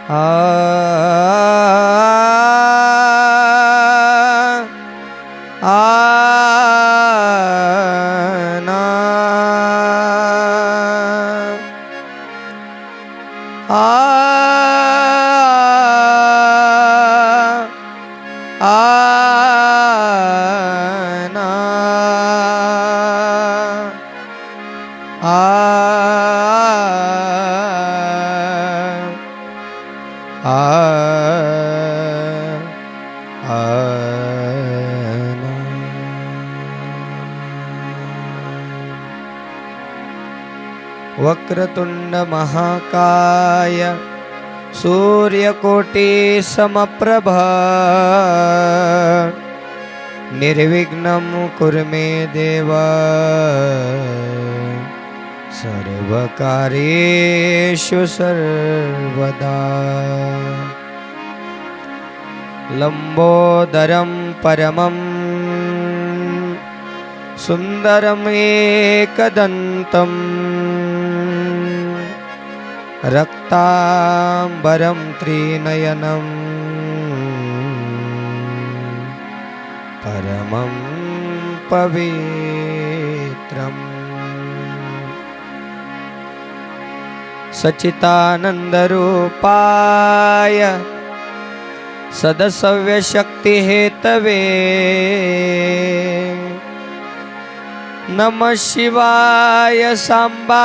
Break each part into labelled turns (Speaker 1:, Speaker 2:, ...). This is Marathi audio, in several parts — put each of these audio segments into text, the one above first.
Speaker 1: आ ना वक्रतुंड महाकाय सूर्यकोटि समप्रभ निर्विघ्नं कुरु मे देव सर्वकार्येषु सर्वदा लंबोदरं परमं सुंदरम् एकदन्तं रक्तांबरं त्रिनयनं परमं पवित्रम् सच्चिदानन्दरूपाय सदसव्यशक्तिहेतवे नमः शिवाय सांबाय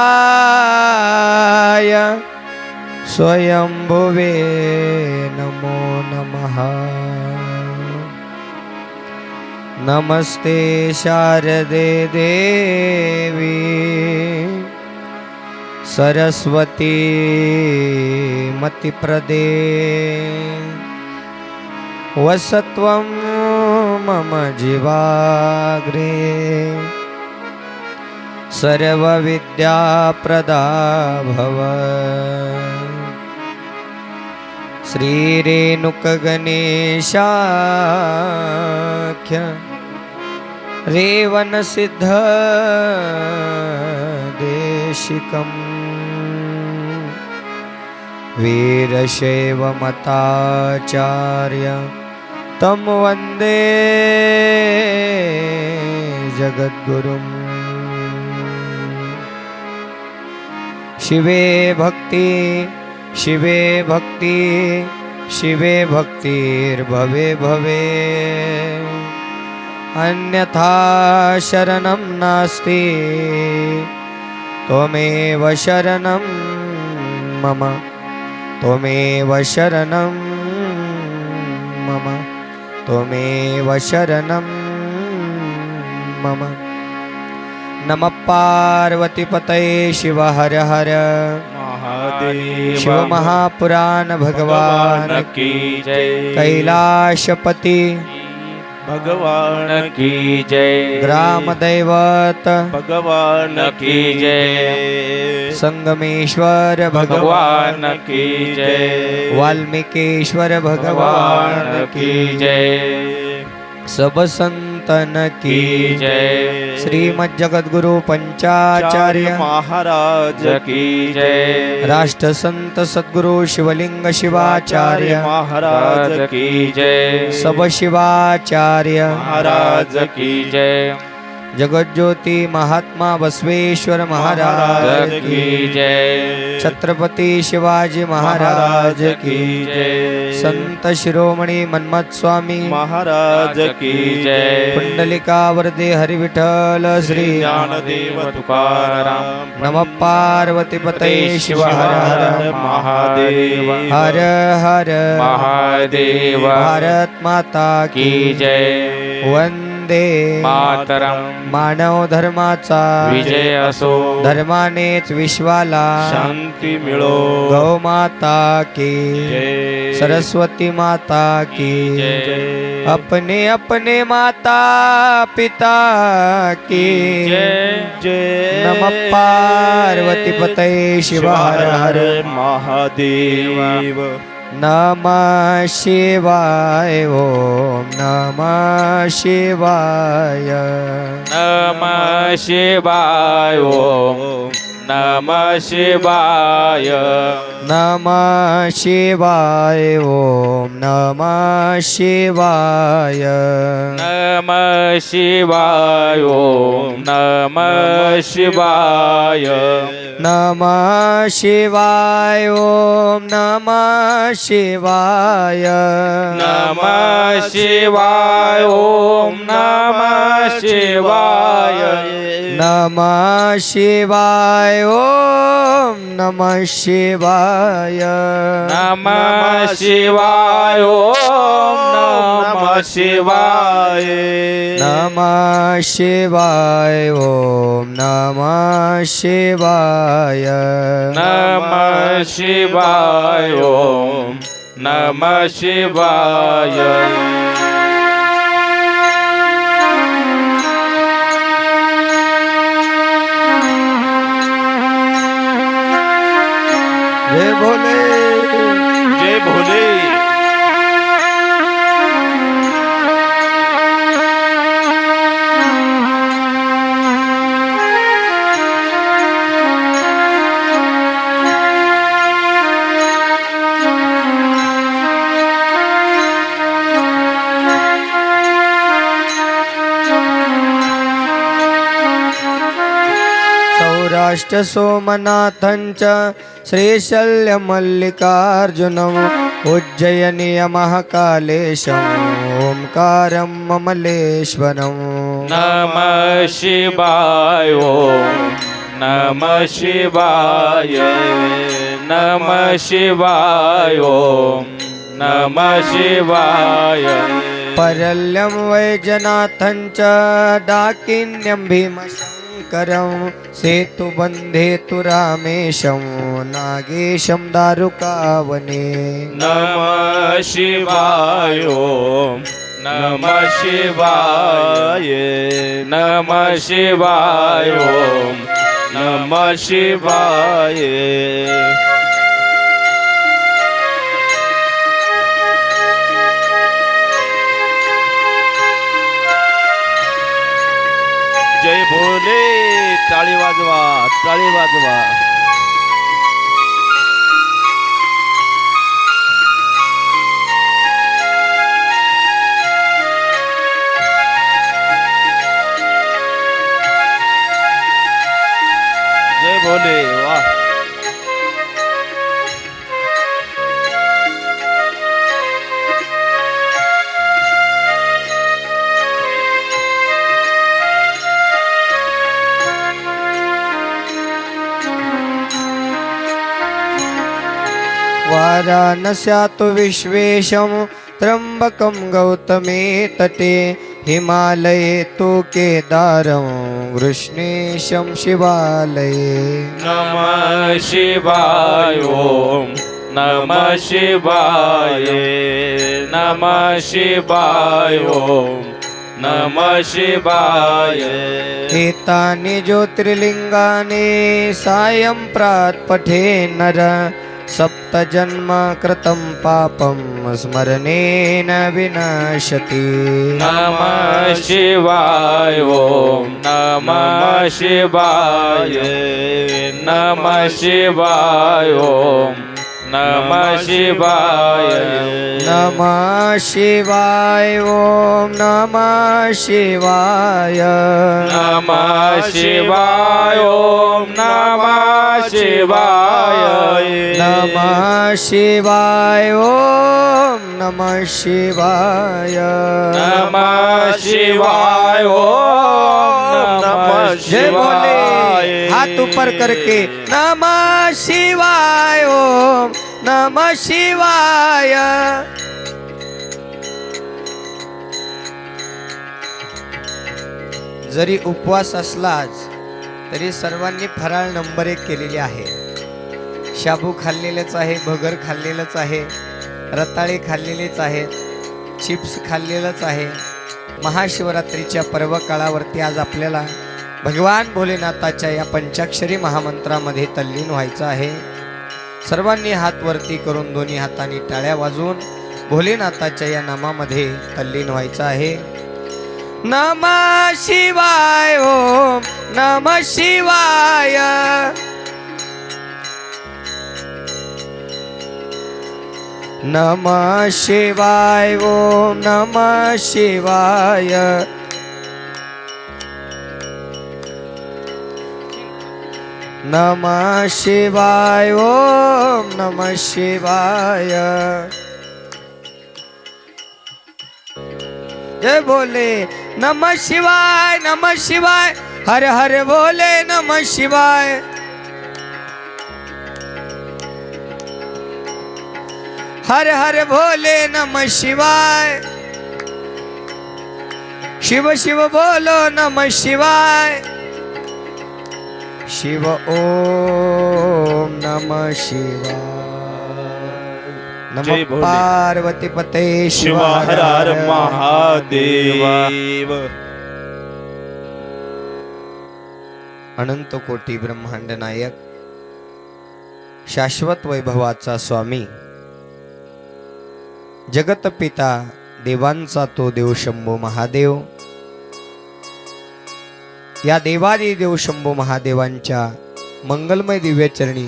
Speaker 1: स्वयंभुवे नमो नमः। नमस्ते शारदे देवी सरस्वती मतिप्रदे वसत्वं मम जीवाग्रे सर्वविद्याप्रदा भव। श्रीरेणुकगणेशाख्य रेवनसिद्ध देशिकम् वीरशैवमताचार्य तं वन्दे जगद्गुरुम्। शिवे भक्ति शिवे भक्ति शिवे भक्तिर्भवे भवे अन्यथा शरणं नास्ति त्वमेव शरणं मम त्वमेव शरणं मम त्वमेव शरणं मम। नमः पार्वतीपतये शिव हर हर
Speaker 2: महादेव।
Speaker 1: शिव महापुराण भगवान
Speaker 2: की जय।
Speaker 1: कैलाशपति
Speaker 2: भगवान की जय।
Speaker 1: ग्राम दैवत
Speaker 2: भगवान की जय।
Speaker 1: संगमेश्वर
Speaker 2: भगवान की जय।
Speaker 1: वाल्मीकिश्वर भगवान
Speaker 2: की जय।
Speaker 1: सब संतन की
Speaker 2: जय।
Speaker 1: श्रीमद् जगद्गुरु पंचाचार्य
Speaker 2: महाराज की जय।
Speaker 1: राष्ट्र संत सद्गुरु शिवलिंग शिवाचार्य
Speaker 2: महाराज की जय।
Speaker 1: सब शिवाचार्य
Speaker 2: महाराज की जय।
Speaker 1: जगज्योति महात्मा बसवेश्वर महाराज
Speaker 2: की जय।
Speaker 1: छत्रपति शिवाजी महाराज की
Speaker 2: जय।
Speaker 1: संत शिरोमणी मन्मथ स्वामी
Speaker 2: महाराज की जय।
Speaker 1: पुंडलिका वरदे हरि विठ्ठल श्री
Speaker 2: ज्ञानदेव तुकाराम।
Speaker 1: नमः पार्वतीपतये शिव हर हर
Speaker 2: महादेव।
Speaker 1: हर हर
Speaker 2: महादेव।
Speaker 1: भारत माता
Speaker 2: की जय।
Speaker 1: वंदे
Speaker 2: मातरम।
Speaker 1: मानव धर्माचा
Speaker 2: विजय असो।
Speaker 1: धर्मानेच विश्वाला
Speaker 2: शांती मिळो।
Speaker 1: गौ माता की
Speaker 2: जय।
Speaker 1: सरस्वती माता की
Speaker 2: जय।
Speaker 1: अपने अपने माता पिता की
Speaker 2: जय।
Speaker 1: नमः पार्वतीपतये शिव हर हर
Speaker 2: महादेव।
Speaker 1: नमः शिवाय ओम नमः शिवाय
Speaker 2: नमः शिवाय ओम नमः शिवाय
Speaker 1: नमः शिवाय ओम नमः शिवाय
Speaker 2: नमः शिवाय ओम नमः शिवाय
Speaker 1: नमः शिवाय ओम नमः शिवाय
Speaker 2: नमः शिवाय ओम नमः शिवाय
Speaker 1: नमः शिवाय ओम नमः शिवाय
Speaker 2: नमः शिवाय ओम नमः शिवाय
Speaker 1: नमः शिवाय ओम नमः शिवाय
Speaker 2: नमः शिवाय ओम नमः शिवाय
Speaker 1: जय भोले
Speaker 2: जय भोले
Speaker 1: सौराष्ट्र सोमनाथञ्च श्रीशल्यमल्लिकार्जुनम् उज्जयिनीय महाकालेशम् ओंकारं ममलेश्वरम्
Speaker 2: नमः शिवाय ओम नमः शिवाय नमः शिवाय ओम नमः शिवाय
Speaker 1: परल्यं वैजनाथञ्च डाकिन्यं भीमशङ्करं सेतुबन्धेतु रामेशं नागेशं दारुकावने
Speaker 2: नमः शिवाय ओम नमः शिवाय नमः शिवाय ओम नमः शिवाय जय भोले टाळी वाजवा टाळी वाजवा जय भोले वाह
Speaker 1: वाराणस्यातु विश्वेशं त्र्यम्बकं गौतमे तटे हिमालये तु केदारं वृष्णेशं शिवालये
Speaker 2: नमः शिवाय ओम नमः शिवाय नमः शिवाय ओम नमः शिवाय
Speaker 1: एतानि ज्योतिर्लिङ्गानि सायं प्रात् पठे नर सप्तजन्म कृतं पापं स्मरणेन विनश्यति
Speaker 2: नमः शिवाय ओम नमः शिवाय नमः शिवाय ओम नमः शिवाय
Speaker 1: नमः शिवाय ओम नमः शिवाय
Speaker 2: नमः शिवाय ओम नमः शिवाय
Speaker 1: नमः शिवाय ओम नमः शिवाय
Speaker 2: नमः शिवाय ओम नमः
Speaker 1: जय भोले
Speaker 2: शिवाय
Speaker 1: हाथ ऊपर करके नमः शिवाय ओम नमः शिवाय जरी उपवास असलाच तरी सर्वांनी फराळ नंबर 1 केलेली आहे. शाबू खाल्लेलेच आहे, भगर खाल्लेलंच आहे, रताळे खाल्लेलेच आहेत, चिप्स खाल्लेलंच आहे. महाशिवरात्रीच्या पर्व काळावरती आज आपल्याला भगवान भोलेनाथाच्या या पंचाक्षरी महामंत्रामध्ये तल्लीन व्हायचं आहे. सर्वांनी हात वरती करून दोन्ही हातांनी टाळ्या वाजवून भोलेनाथाच्या या नामामध्ये तल्लीन व्हायचं आहे. नमः शिवाय ओम नमः शिवाय नमः शिवाय ओम नमः शिवाय नमः शिवाय ओम नमः शिवाय जय बोले नमः शिवाय हर हर बोले नमः शिवाय हर हर भोले नमः शिवाय शिव शिव बोलो नमः शिवाय शिव ओम नमः शिवाय
Speaker 2: जय
Speaker 1: नमः
Speaker 2: भोले.
Speaker 1: पार्वती पते
Speaker 2: शिव हर हर महादेव.
Speaker 1: अनंत कोटी ब्रह्मांड नायक शाश्वत वैभवाचा स्वामी जगत पिता देवांचा तो देव शंभो महादेव या देवादी देव शंभो महादेवांच्या मंगलमय दिव्यचरणी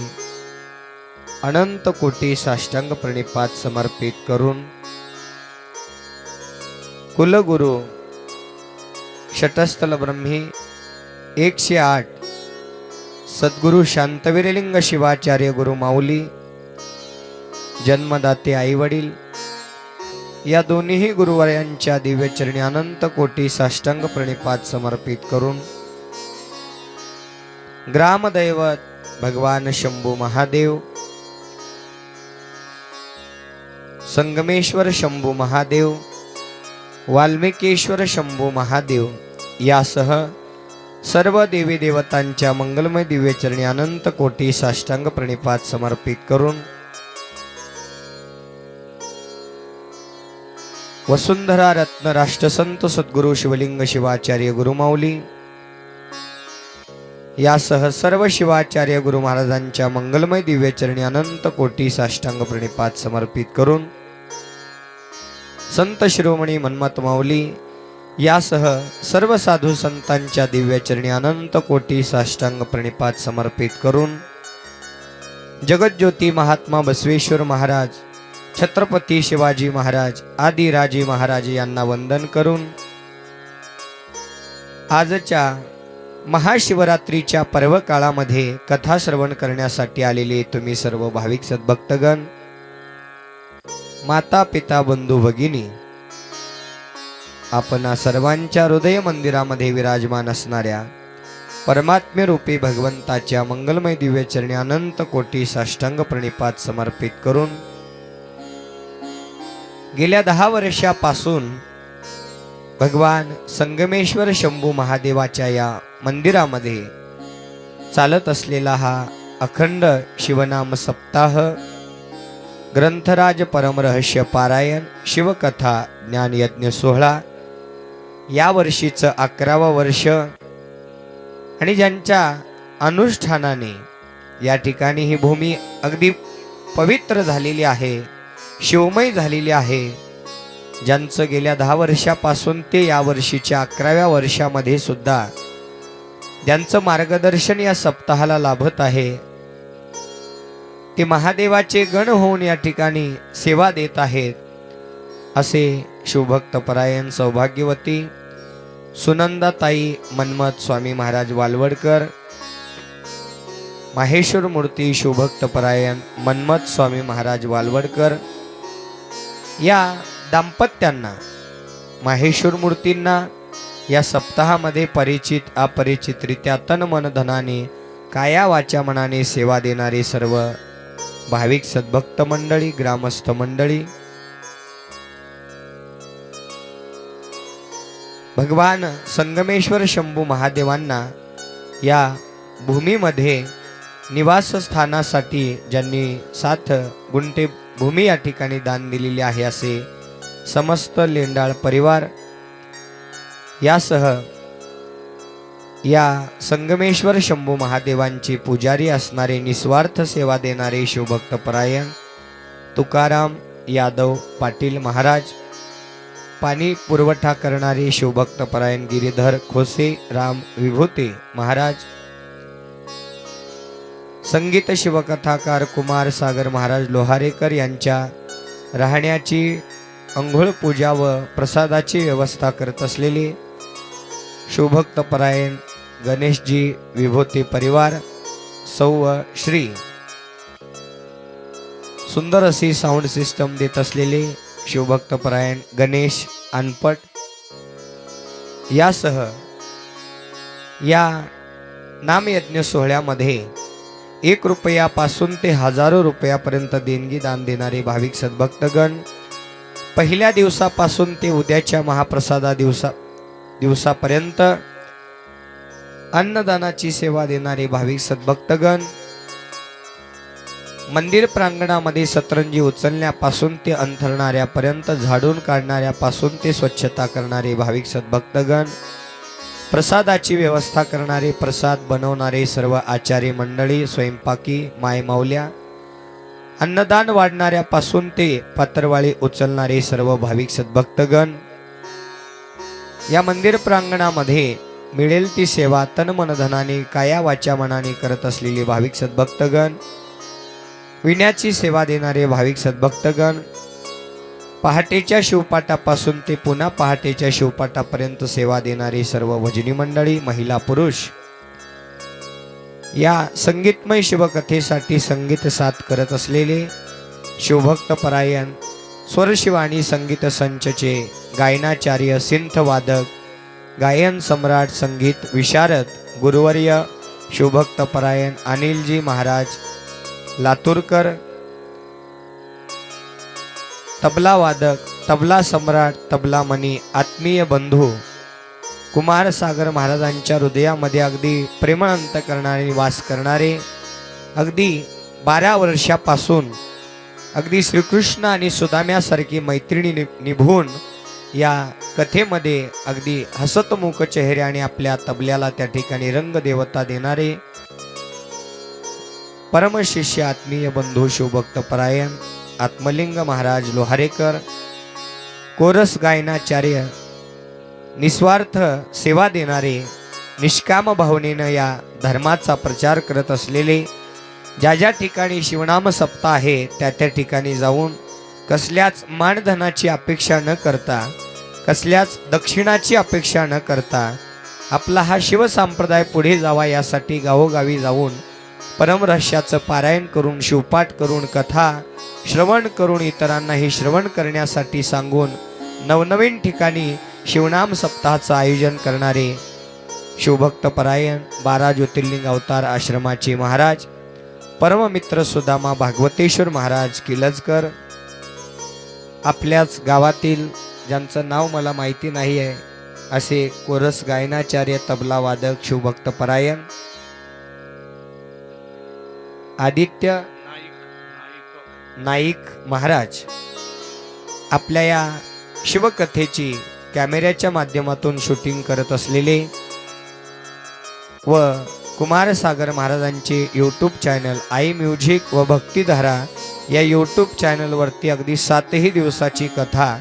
Speaker 1: अनंत कोटी साष्टांग प्रणिपात समर्पित करून कुलगुरु षटस्थल ब्रह्मी 108 सद्गुरु शांतवीरलिंग शिवाचार्य गुरु माऊली जन्मदाते आई वडील या दोन्ही गुरुवर्यांच्या दिव्यचरणी अनंत कोटी साष्टांग प्रणिपात समर्पित करून ग्रामदैवत भगवान शंभू महादेव संगमेश्वर शंभू महादेव वाल्मिकेश्वर शंभू महादेव यासह सर्व देवी देवतांच्या मंगलमय दिव्यचरणी अनंत कोटी साष्टांग प्रणिपात समर्पित करून वसुंधरा रत्न राष्ट्रसंत सद्गुरु शिवलिंग शिवाचार्य गुरुमाऊली यासह सर्व शिवाचार्य गुरु महाराजांच्या मंगलमय दिव्यचरणी अनंत कोटी साष्टांग प्रणिपात समर्पित करून संत शिरोमणी मन्मथ माऊली यासह सर्व साधू संतांच्या दिव्यचरणी अनंत कोटी साष्टांग प्रणिपात समर्पित करून जगज्योती महात्मा बसवेश्वर महाराज छत्रपती शिवाजी महाराज आदी राजे महाराज यांना वंदन करून आजच्या महाशिवरात्रीच्या पर्व काळामध्ये कथा श्रवण करण्यासाठी आलेले तुम्ही सर्व भाविक सद्भक्तगण माता पिता बंधू भगिनी आपण सर्वांच्या हृदय मंदिरामध्ये विराजमान असणाऱ्या परमात्म्य रूपी भगवंताच्या मंगलमय दिव्यचरणी अनंत कोटी साष्टांग प्रणिपात समर्पित करून गेल्या 10 वर्षापासून भगवान संगमेश्वर शंभू महादेवाच्या या मंदिरामध्ये चालत असलेला हा अखंड शिवनाम सप्ताह ग्रंथराज परमरहस्य पारायण शिवकथा ज्ञानयज्ञ सोहळा या वर्षीचं 11वं वर्ष आणि ज्यांच्या अनुष्ठानाने या ठिकाणी ही भूमी अगदी पवित्र झालेली आहे शिवमय झालेली आहे ज्यांचं गेल्या 10 वर्षापासून ते या वर्षीच्या 11व्या वर्षामध्ये सुद्धा ज्यांचं मार्गदर्शन या सप्ताहाला लाभत आहे ते महादेवाचे गण होऊन या ठिकाणी सेवा देत आहेत असे शिवभक्त परायण सौभाग्यवती सुनंदाताई मन्मथ स्वामी महाराज वालवडकर माहेश्वर मूर्ती शिवभक्त परायण मन्मथ स्वामी महाराज वालवडकर या दाम्पत्यांना माहेश्वर मूर्तींना या सप्ताहामध्ये परिचित अपरिचितरित्या तन मन धनाने काया वाचा मनाने सेवा देणारे सर्व भाविक सद्भक्त मंडळी ग्रामस्थ मंडळी भगवान संगमेश्वर शंभू महादेवांना या भूमीमध्ये निवासस्थानासाठी ज्यांनी 7 गुंठे भूमी या ठिकाणी दान दिलेली आहे असे समस्त लेंडाळ परिवार यासह या संगमेश्वर शंभू महादेवांचे पुजारी असणारे निस्वार्थ सेवा देणारे शिवभक्त परायण तुकाराम यादव पाटील महाराज पाणी पुरवठा करणारे शिवभक्त परायण गिरीधर खोसे राम विभूते महाराज संगीत शिवकथाकार कुमार सागर महाराज लोहारेकर यांच्या राहण्याची अंघोळ पूजा व प्रसादाची व्यवस्था करत असलेले शिवभक्त परायण गणेशजी विभूती परिवार सौ श्री सुंदर अशी साऊंड सिस्टम देत असलेले शिवभक्त परायण गणेश अनपट यासह या नामयज्ञ सोहळ्यामध्ये 1 रुपयापासून ते हजारो रुपयापर्यंत देणगी दान देणारे भाविक सद्भक्तगण, पहिल्या दिवसापासून ते उद्याच्या महाप्रसादा दिवसापर्यंत अन्नदानाची सेवा देणारे भाविक सद्भक्तगण, मंदिर प्रांगणामध्ये सतरंजी उचलण्यापासून ते अंथरणाऱ्यापर्यंत, झाडून काढणाऱ्यापासून ते स्वच्छता करणारे भाविक सद्भक्तगण, प्रसादाची व्यवस्था करणारे, प्रसाद बनवणारे सर्व आचार्य मंडळी, स्वयंपाकी मायमाऊल्या, अन्नदान वाढणाऱ्यापासून ते पात्रवाळी उचलणारे सर्व भाविक सद्भक्तगण, या मंदिर प्रांगणामध्ये मिळेल ती सेवा तन मन धनाने काया वाचा मनाने करत असलेले भाविक सद्भक्तगण, विण्याची सेवा देणारे भाविक सद्भक्तगण, पहाटेच्या शिवपाठापासून ते पुन्हा पहाटेच्या शिवपाठापर्यंत सेवा देणारी सर्व भजनी मंडळी, महिला पुरुष, या संगीतमय शिवकथेसाठी संगीत साथ करत असलेले शिवभक्त परायण स्वरशिवाणी संगीत संचचे गायनाचार्य, सिंथ वादक, गायन सम्राट, संगीत विशारद गुरुवर्य शिवभक्त परायण अनिलजी महाराज लातूरकर, तबला वादक, तबला सम्राट, तबला मनी, आत्मीय बंधू कुमार सागर महाराजांच्या हृदयामध्ये अगदी प्रेमळ अंतःकरणाने वास करणारे, अगदी 12 वर्षापासून अगदी श्रीकृष्ण आणि सुदाम्यासारखी मैत्रिणी निभून या कथेमध्ये अगदी हसतमुख चेहऱ्याने आपल्या तबल्याला त्या ठिकाणी रंग देवता देणारे परमशिष्य आत्मीय बंधू शिवभक्त परायण आत्मलिंग महाराज लोहारेकर, कोरस गायनाचार्य, निस्वार्थ सेवा देणारे, निष्काम भावनेनं या धर्माचा प्रचार करत असलेले, ज्या ज्या ठिकाणी शिवनाम सप्ताह आहे त्या त्या ठिकाणी जाऊन कसल्याच मानधनाची अपेक्षा न करता, कसल्याच दक्षिणाची अपेक्षा न करता आपला हा शिवसंप्रदाय पुढे जावा यासाठी गावोगावी जाऊन परमरहस्याचं पारायण करून, शिवपाठ करून, कथा श्रवण करून, इतरांनाही श्रवण करण्यासाठी सांगून नवनवीन ठिकाणी शिवनाम सप्ताहाचं आयोजन करणारे शिवभक्त परायण 12 ज्योतिर्लिंग अवतार आश्रमाचे महाराज परममित्र सुदामा भागवतेश्वर महाराज किलजकर, आपल्याच गावातील ज्यांचं नाव मला माहिती नाही आहे असे कोरस गायनाचार्य, तबला वादक शिवभक्त परायण आदित्य नाईक महाराज, आपल्या या शिवकथेची कॅमेऱ्याच्या माध्यमातून शूटिंग करत असलेले व कुमार सागर महाराजांचे यूट्यूब चॅनल आई म्युझिक व भक्तिधारा या यूट्यूब चॅनलवरती अगदी 7 दिवसाची कथा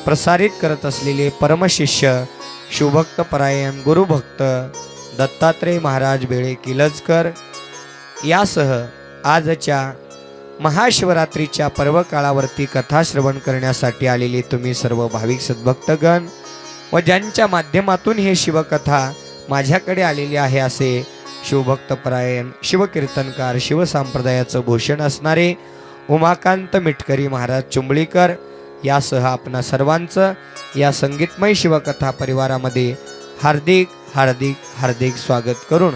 Speaker 1: प्रसारित करत असलेले परमशिष्य शिवभक्त परायण गुरुभक्त दत्तात्रय महाराज बेळे किलजकर, यासह आजच्या महाशिवरात्रीच्या पर्व काळावरती कथा श्रवण करण्यासाठी आलेले तुम्ही सर्व भाविक सद्भक्तगण व ज्यांच्या माध्यमातून हे शिवकथा माझ्याकडे आलेली आहे असे शिवभक्त परायण शिवकीर्तनकार, शिवसंप्रदायाचं भूषण असणारे उमाकांत मिटकरी महाराज चुंबळीकर, यासह आपणा सर्वांचं या संगीतमय शिवकथा परिवारामध्ये हार्दिक हार्दिक हार्दिक स्वागत करून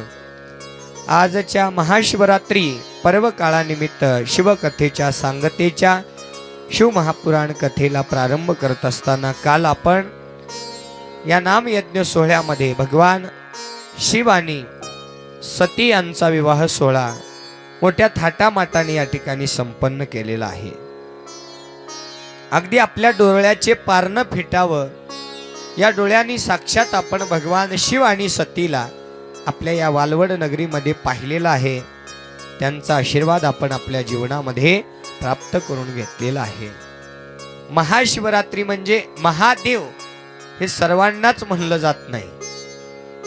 Speaker 1: आजच्या महाशिवरात्री पर्व काळानिमित्त शिवकथेच्या सांगतेच्या शिवमहापुराण कथेला प्रारंभ करत असताना काल आपण या नामयज्ञ सोहळ्यामध्ये भगवान शिव आणि सती यांचा विवाह सोहळा मोठ्या थाटामाटाने या ठिकाणी संपन्न केलेला आहे. अगदी आपल्या डोळ्याचे पारणं फिटावं या डोळ्यांनी साक्षात आपण भगवान शिव आणि सतीला आपल्या या वालवड नगरीमध्ये पाहिलेला आहे. त्यांचा आशीर्वाद आपण आपल्या जीवनामध्ये प्राप्त करून घेतलेला आहे. महाशिवरात्री म्हणजे महादेव हे सर्वांनाच म्हणलं जात नाही.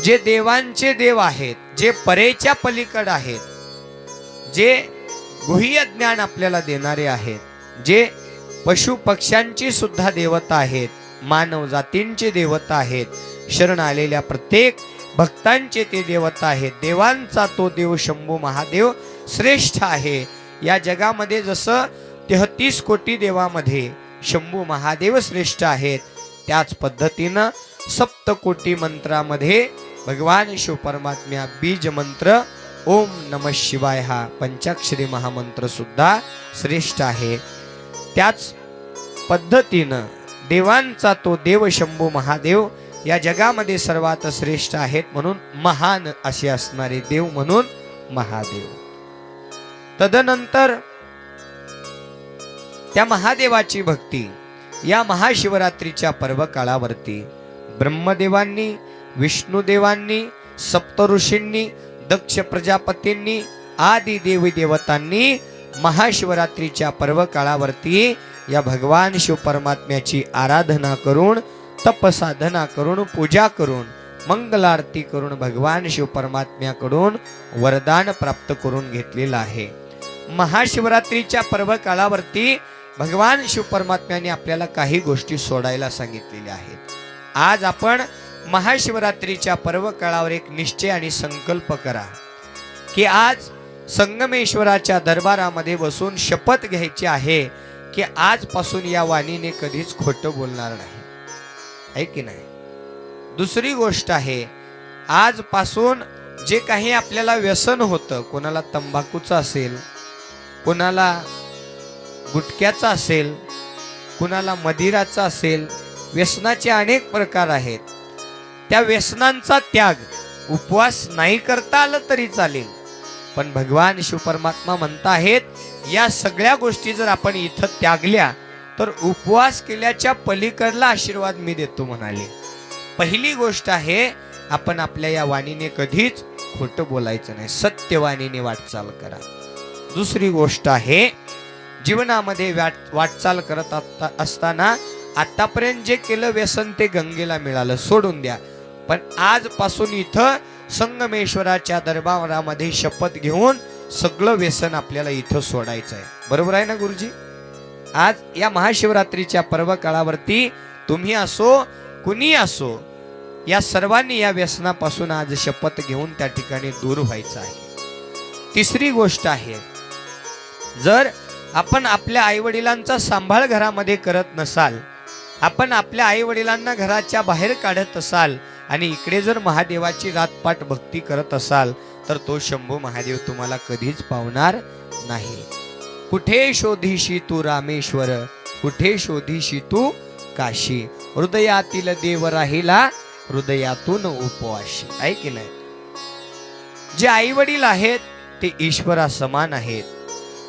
Speaker 1: जे देवांचे देव आहेत, जे परेच्या पलीकड आहेत, जे गुह्य ज्ञान आपल्याला देणारे आहेत, जे पशु पक्ष्यांची सुद्धा देवता आहेत, मानव जातींचे देवता आहेत, शरण आलेल्या प्रत्येक भक्तांचे ते देवता आहेत. देवांचा तो देव शंभू महादेव श्रेष्ठ आहे. या जगामध्ये जसं 33 कोटी देवामध्ये शंभू महादेव श्रेष्ठ आहेत, त्याच पद्धतीनं सप्तकोटी मंत्रामध्ये भगवान शिव परमात्म्या बीज मंत्र ओम नमः शिवाय हा पंचाक्षरी महामंत्र सुद्धा श्रेष्ठ आहे. त्याच पद्धतीनं देवांचा तो देव शंभू महादेव या जगामध्ये सर्वात श्रेष्ठ आहेत, म्हणून महान असे असणारे देव म्हणून महादेव. तदनंतर त्या महादेवाची भक्ती या महाशिवरात्रीच्या पर्व काळावरती ब्रह्मदेवांनी, विष्णुदेवांनी, सप्तऋषींनी, दक्ष प्रजापतींनी आदी देवी देवतांनी महाशिवरात्रीच्या पर्व काळावरती या भगवान शिव परमात्म्याची आराधना करून, तपसाधना करून, पूजा करून, मंगलारती करून भगवान शिव परमात्म्याकडून वरदान प्राप्त करून घेतलेलं आहे. महाशिवरात्रीच्या पर्व काळावरती भगवान शिव परमात्म्याने आपल्याला काही गोष्टी सोडायला सांगितलेल्या आहेत. आज आपण महाशिवरात्रीच्या पर्व काळावर एक निश्चय आणि संकल्प करा की आज संगमेश्वराच्या दरबारामध्ये बसून शपथ घ्यायची आहे की आजपासून या वाणीने कधीच खोटं बोलणार नाही, आहे की नाही. दुसरी गोष्ट आहे, आजपासून जे काही आपल्याला व्यसन होतं, कोणाला तंबाखूचं असेल, कोणाला गुटख्याचा असेल, कुणाला मदिराचा असेल, व्यसनाचे अनेक प्रकार आहेत. त्या व्यसनांचा त्याग उपवास नाही करता आलं तरी चालेल, पण भगवान शिव परमात्मा म्हणत आहेत या सगळ्या गोष्टी जर आपण इथं त्यागल्या तर उपवास केल्याच्या पलीकडला आशीर्वाद मी देतो म्हणाले. पहिली गोष्ट आहे, आपण आपल्या या वाणीने कधीच खोटं बोलायचं नाही, सत्यवाणीने वाटचाल करा. दुसरी गोष्ट आहे, जीवनामध्ये वाटचाल करत असताना आतापर्यंत जे केलं व्यसन ते गंगेला मिळालं, सोडून द्या. पण आजपासून इथं संगमेश्वराच्या दरबारामध्ये शपथ घेऊन सगळं व्यसन आपल्याला इथं सोडायचं आहे. बरोबर आहे ना गुरुजी? आज या महाशिवरात्रीच्या पर्व काळावरती तुम्ही असो, कुणी असो, या सर्वांनी या व्यसनापासून आज शपथ घेऊन त्या ठिकाणी दूर व्हायचं आहे. तिसरी गोष्ट आहे, जर आपण आपल्या आईवडिलांचा सांभाळ घरामध्ये करत नसाल, आपण आपल्या आईवडिलांना घराच्या बाहेर काढत असाल आणि इकडे जर महादेवाची रातपाट भक्ती करत असाल तर तो शंभू महादेव तुम्हाला कधीच पावणार नाही. कुठे शोधीशी तू रामेश्वर, कुठे शोधीशी तू काशी, हृदयातील देव राहिला हृदयातून उपवाशी, आहे की नाही. जे आई वडील आहेत ते ईश्वरा समान आहेत.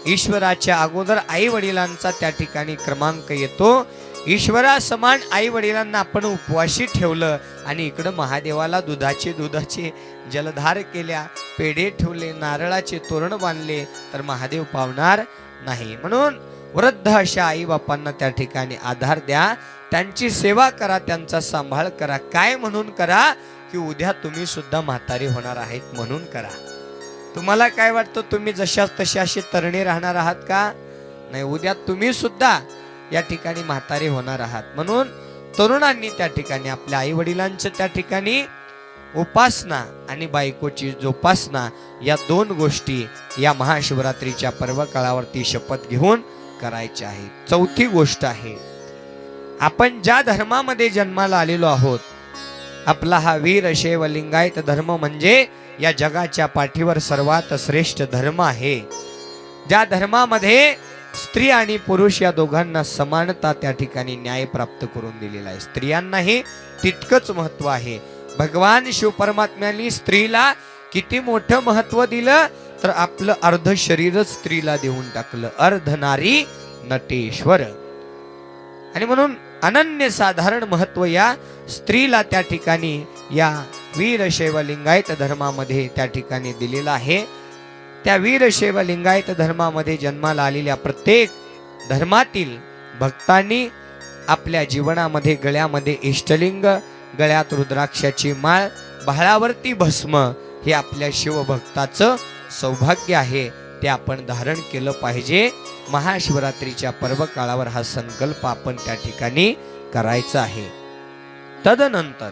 Speaker 1: ईश्वराच्या अगोदर आई वडिलांचा त्या ठिकाणी क्रमांक येतो. ईश्वरा समान आई वडिलांना आपण उपवाशी ठेवलं आणि इकडं महादेवाला दुधाचे जलधार केल्या, पेढे ठेवले, नारळाचे तोरण बांधले तर महादेव पावणार नाही. म्हणून वृद्ध अशा आई बापांना त्या ठिकाणी आधार द्या, त्यांची सेवा करा, त्यांचा सांभाळ करा. काय म्हणून करा की उद्या तुम्ही सुद्धा म्हातारे होणार आहेत म्हणून करा. तुम्हाला काय वाटतं, तुम्ही जशाच तसे असे तरणे राहणार आहात का? नाही, उद्या तुम्ही सुद्धा या ठिकाणी म्हातारे होणार आहात. म्हणून तरुणांनी त्या ठिकाणी आपल्या आई वडिलांच्या त्या ठिकाणी उपासना आणि बायकोची जोपासना या दोन गोष्टी या महाशिवरात्रीच्या पर्व काळावरती शपथ घेऊन करायच्या आहेत. चौथी गोष्ट आहे, आपण ज्या धर्मामध्ये जन्माला आलेलो आहोत, आपला हा वीर शैव लिंगायत धर्म म्हणजे या जगाच्या पाठीवर सर्वात श्रेष्ठ धर्म आहे. ज्या धर्मामध्ये स्त्री आणि पुरुष या दोघांना समानता त्या ठिकाणी न्याय प्राप्त करून दिलेला आहे. स्त्रियांनाही तितकंच महत्व आहे. भगवान शिव परमात्म्यांनी स्त्रीला किती मोठं महत्व दिलं तर आपलं अर्ध शरीरच स्त्रीला देऊन टाकलं. अर्धनारी नटेश्वर. आणि म्हणून अनन्य साधारण महत्व या स्त्रीला त्या ठिकाणी या वीरशैव लिंगायत धर्मामध्ये त्या ठिकाणी दिलेलं आहे. त्या वीरशैव लिंगायत धर्मामध्ये जन्माला आलेल्या प्रत्येक धर्मातील भक्तांनी आपल्या जीवनामध्ये गळ्यामध्ये इष्टलिंग, गळ्यात रुद्राक्षाची माळ, भाळावरती भस्म हे आपल्या शिवभक्ताचं सौभाग्य आहे. ते आपण धारण केलं पाहिजे. महाशिवरात्रीच्या पर्व काळावर हा संकल्प आपण त्या ठिकाणी करायचा आहे. तदनंतर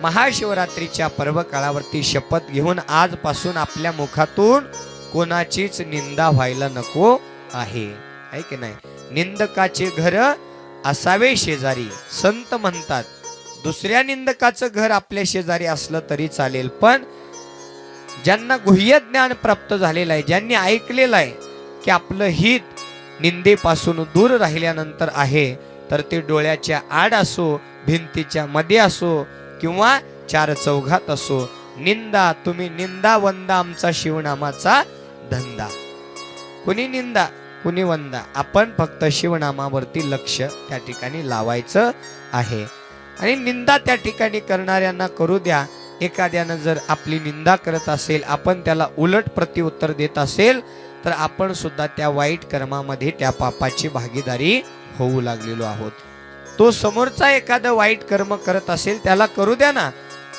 Speaker 1: महाशिवरात्रीच्या पर्व काळावरती शपथ घेऊन आजपासून आपल्या मुखातून कोणाचीच निंदा व्हायला नको आहे की नाही. निंदकाचे घर असावे शेजारी. संत म्हणतात दुसऱ्या निंदकाचं घर आपल्या शेजारी असलं तरी चालेल, पण ज्यांना गुह्य ज्ञान प्राप्त झालेलं आहे, ज्यांनी ऐकलेलं आहे की आपलं हित निंदेपासून दूर राहिल्यानंतर आहे, तर ते डोळ्याच्या आड असो, भिंतीच्या मध्ये असो किंवा चार चौघात असो, निंदा तुम्ही निंदा वंदा आमचा शिवनामाचा धंदा. कुणी निंदा कुणी वंदा, आपण फक्त शिवनामावरती लक्ष त्या ठिकाणी लावायचं आहे. आणि निंदा त्या ठिकाणी करणाऱ्यांना करू द्या. एखाद्यानं जर आपली निंदा करत असेल, आपण त्याला उलट प्रत्युत्तर देत असेल, तर आपण सुद्धा त्या वाईट कर्मामध्ये त्या पापाची भागीदारी होऊ लागलेलो आहोत. तो समोरचा एखादं वाईट कर्म करत असेल त्याला करू द्या ना.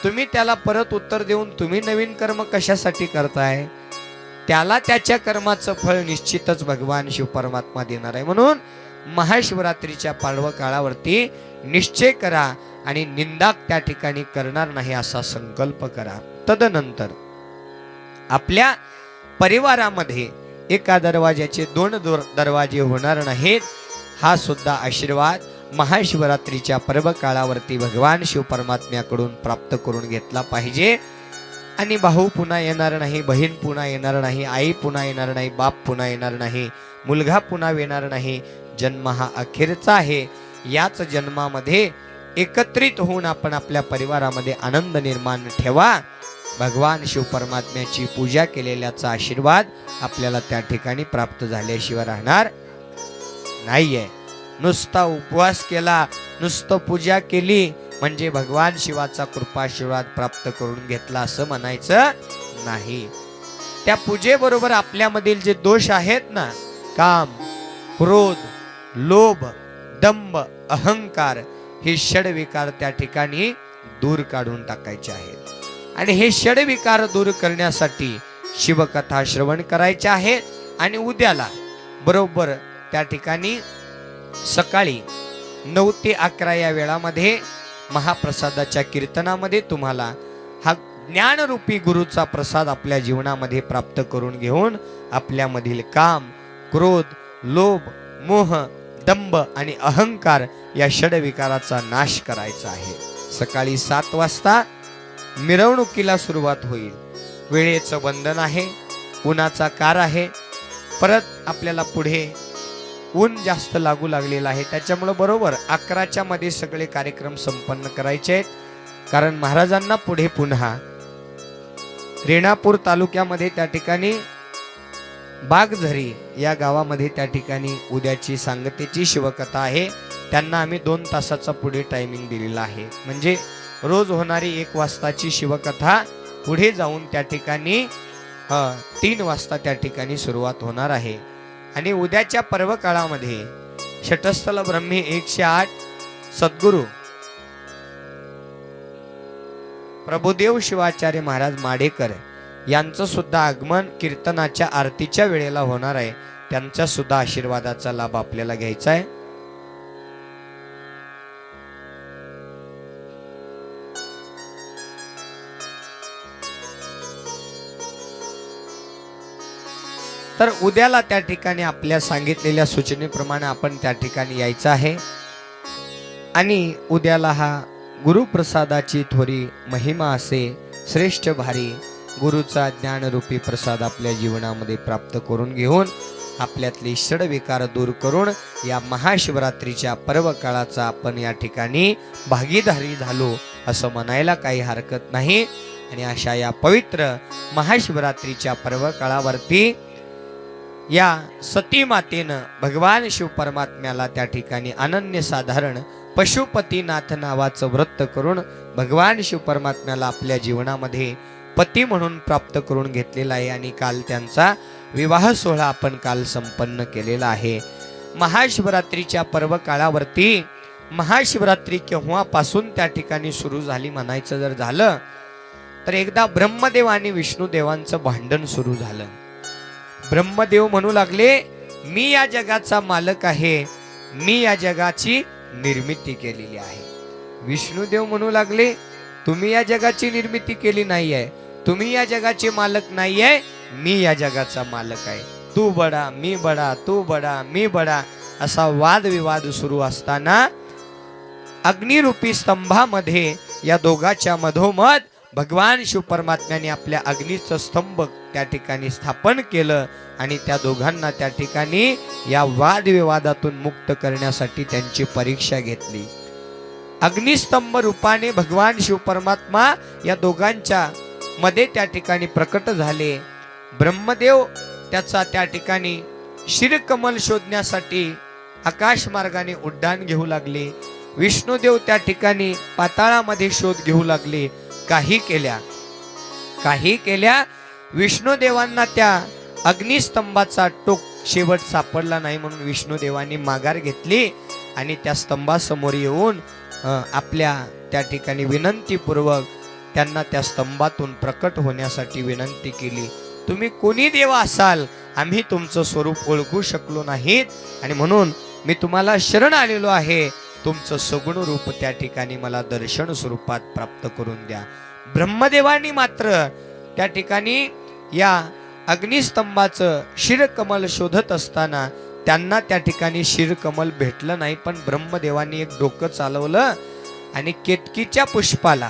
Speaker 1: तुम्ही त्याला परत उत्तर देऊन तुम्ही नवीन कर्म कशासाठी करताय? त्याला त्याच्या कर्माचं फळ निश्चितच भगवान शिव परमात्मा देणार आहे. म्हणून महाशिवरात्रीच्या पाडव काळावरती निश्चय करा आणि निंदा त्या ठिकाणी करणार नाही असा संकल्प करा. तदनंतर आपल्या परिवारामध्ये एका दरवाजाचे दोन दरवाजे होणार नाहीत, हा सुद्धा आशीर्वाद महाशिवरात्रीच्या पर्व काळावरती भगवान शिव परमात्म्याकडून प्राप्त करून घेतला पाहिजे. आणि भाऊ पुन्हा येणार नाही, बहीण पुन्हा येणार नाही, आई पुन्हा येणार नाही, बाप पुन्हा येणार नाही, मुलगा पुन्हा येणार नाही. जन्म हा अखेरचा आहे. याच जन्मामध्ये एकत्रित होऊन आपण आपल्या परिवारामध्ये आनंद निर्माण ठेवा. भगवान शिव परमात्म्याची पूजा केलेल्याचा आशीर्वाद आपल्याला त्या ठिकाणी प्राप्त झाल्याशिवाय राहणार नाहीये. नुसता उपवास केला, नुसतं पूजा केली म्हणजे भगवान शिवाचा कृपाशीर्वाद प्राप्त करून घेतला असं म्हणायचं नाही. त्या पूजेबरोबर आपल्यामधील जे दोष आहेत ना, काम, क्रोध, लोभ, दंभ, अहंकार, हे षडविकार त्या ठिकाणी दूर काढून टाकायचे आहेत. आणि हे षडविकार दूर करण्यासाठी शिवकथा श्रवण करायचे आहे. आणि उद्याला बरोबर त्या ठिकाणी सकाळी 9 ते 11 या वेळामध्ये महाप्रसादाच्या कीर्तनामध्ये तुम्हाला हा ज्ञानरूपी गुरुचा प्रसाद आपल्या जीवनामध्ये प्राप्त करून घेऊन आपल्यामधील काम, क्रोध, लोभ, मोह, दंभ आणि अहंकार या षडविकाराचा नाश करायचा आहे. सकाळी 7 वाजता मिरवणुकीला सुरुवात होईल. वेळेचं बंधन आहे, उन्हाचा कार आहे. परत आपल्याला पुढे ऊन जास्त लागू लागलेलं आहे, त्याच्यामुळे बरोबर 11च्या मध्ये सगळे कार्यक्रम संपन्न करायचे आहेत. कारण महाराजांना पुढे पुन्हा रेणापूर तालुक्यामध्ये त्या ठिकाणी बागझरी या गावामध्ये त्या ठिकाणी उद्याची सांगतेची शिवकथा आहे. त्यांना आम्ही 2 तासाचा पुढे टायमिंग दिलेला आहे. म्हणजे रोज होणारी 1 वाजताची शिवकथा पुढे जाऊन त्या ठिकाणी 3 वाजता त्या ठिकाणी सुरुवात होणार आहे. आणि उद्याच्या पर्व काळामध्ये षटस्थल ब्रह्मी 108 सद्गुरू प्रभुदेव शिवाचार्य महाराज माडेकर यांचं सुद्धा आगमन कीर्तनाच्या आरतीच्या वेळेला होणार आहे. त्यांच्या सुद्धा आशीर्वादाचा लाभ आपल्याला घ्यायचा आहे. तर उद्याला त्या ठिकाणी आपल्या सांगितलेल्या सूचनेप्रमाणे आपण त्या ठिकाणी यायचं आहे. आणि उद्याला हा गुरुप्रसादाची थोडी महिमा असे श्रेष्ठ भारी गुरुचा ज्ञानरूपी प्रसाद आपल्या जीवनामध्ये प्राप्त करून घेऊन आपल्यातले षडविकार दूर करून या महाशिवरात्रीच्या पर्व काळाचा आपण या ठिकाणी भागीदारी झालो असं म्हणायला काही हरकत नाही. आणि अशा या पवित्र महाशिवरात्रीच्या पर्व काळावरती या सती मातेनं भगवान शिव परमात्म्याला त्या ठिकाणी अनन्यसाधारण पशुपतीनाथ नावाचं व्रत करून भगवान शिव परमात्म्याला आपल्या जीवनामध्ये पती म्हणून प्राप्त करून घेतलेला आहे. आणि काल त्यांचा विवाह सोहळा आपण काल संपन्न केलेला आहे. महाशिवरात्रीच्या पर्व काळावरती महाशिवरात्री केव्हापासून त्या ठिकाणी सुरू झाली म्हणायचं जर झालं तर एकदा ब्रह्मदेव आणि विष्णुदेवांचं भांडण सुरू झालं. ब्रह्मदेव म्हणू लागले, मी या जगाचा मालक आहे, मी या जगाची निर्मिती केलेली आहे. विष्णुदेव म्हणू लागले, तुम्ही या जगाची निर्मिती केली नाही आहे, तुम्ही या जगाचे मालक नाही आहे, मी या जगाचा मालक आहे. तू बडा मी बडा, तू बडा मी बडा, असा वादविवाद सुरू असताना अग्निरूपी स्तंभामध्ये या दोघांच्या मधोमध भगवान शिव परमात्म्याने आपल्या अग्नीचं स्तंभ त्या ठिकाणी स्थापन केलं आणि त्या दोघांना त्या ठिकाणी या वादविवादातून मुक्त करण्यासाठी त्यांची परीक्षा घेतली. अग्निस्तंभ रूपाने भगवान शिव परमात्मा या दोघांच्या मध्ये त्या ठिकाणी प्रकट झाले. ब्रह्मदेव त्याचा त्या ठिकाणी शिरकमल शोधण्यासाठी आकाश मार्गाने उड्डाण घेऊ लागले. विष्णुदेव त्या ठिकाणी पाताळामध्ये शोध घेऊ लागले. काही केल्या विष्णुदेवांना त्या अग्निस्तंभाचा टोक शेवट सापडला नाही, म्हणून विष्णुदेवांनी माघार घेतली आणि त्या स्तंभासमोर येऊन आपल्या त्या ठिकाणी विनंतीपूर्वक त्यांना त्या स्तंभातून प्रकट होण्यासाठी विनंती केली. तुम्ही कोणी देव असाल, आम्ही तुमचं स्वरूप ओळखू शकलो नाहीत आणि म्हणून मी तुम्हाला शरण आलेलो आहे. तुमचं सगुण रूप त्या ठिकाणी मला दर्शन स्वरूपात प्राप्त करून द्या. ब्रह्मदेवांनी मात्र त्या ठिकाणी या अग्निस्तंभाचं शिरकमल शोधत असताना त्यांना त्या ठिकाणी शिरकमल भेटलं नाही, पण ब्रह्मदेवांनी एक डोकं चालवलं आणि केतकीच्या पुष्पाला,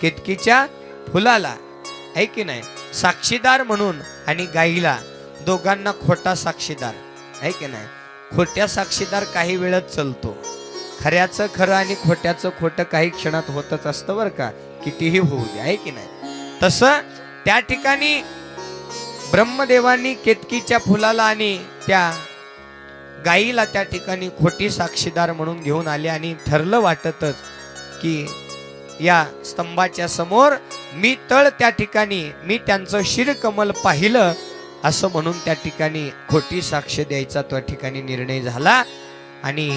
Speaker 1: केतकीच्या फुलाला आहे की नाही, साक्षीदार म्हणून आणि गाईला, दोघांना खोटा साक्षीदार आहे की नाही. खोट्या साक्षीदार काही वेळच चलतो, खऱ्याचं खरं आणि खोट्याचं खोटं काही क्षणात होतच असतं बरं का, कितीही होऊ दे आहे की नाही. तसं त्या ठिकाणी ब्रह्मदेवांनी केतकीच्या फुलाला आणि त्या गाईला त्या ठिकाणी खोटी साक्षीदार म्हणून घेऊन आले आणि ठरलं वाटतच की या स्तंभाच्या समोर मी त्या ठिकाणी मी त्यांचं शिरकमल पाहिलं असं म्हणून त्या ठिकाणी खोटी साक्ष द्यायचा त्या ठिकाणी निर्णय झाला. आणि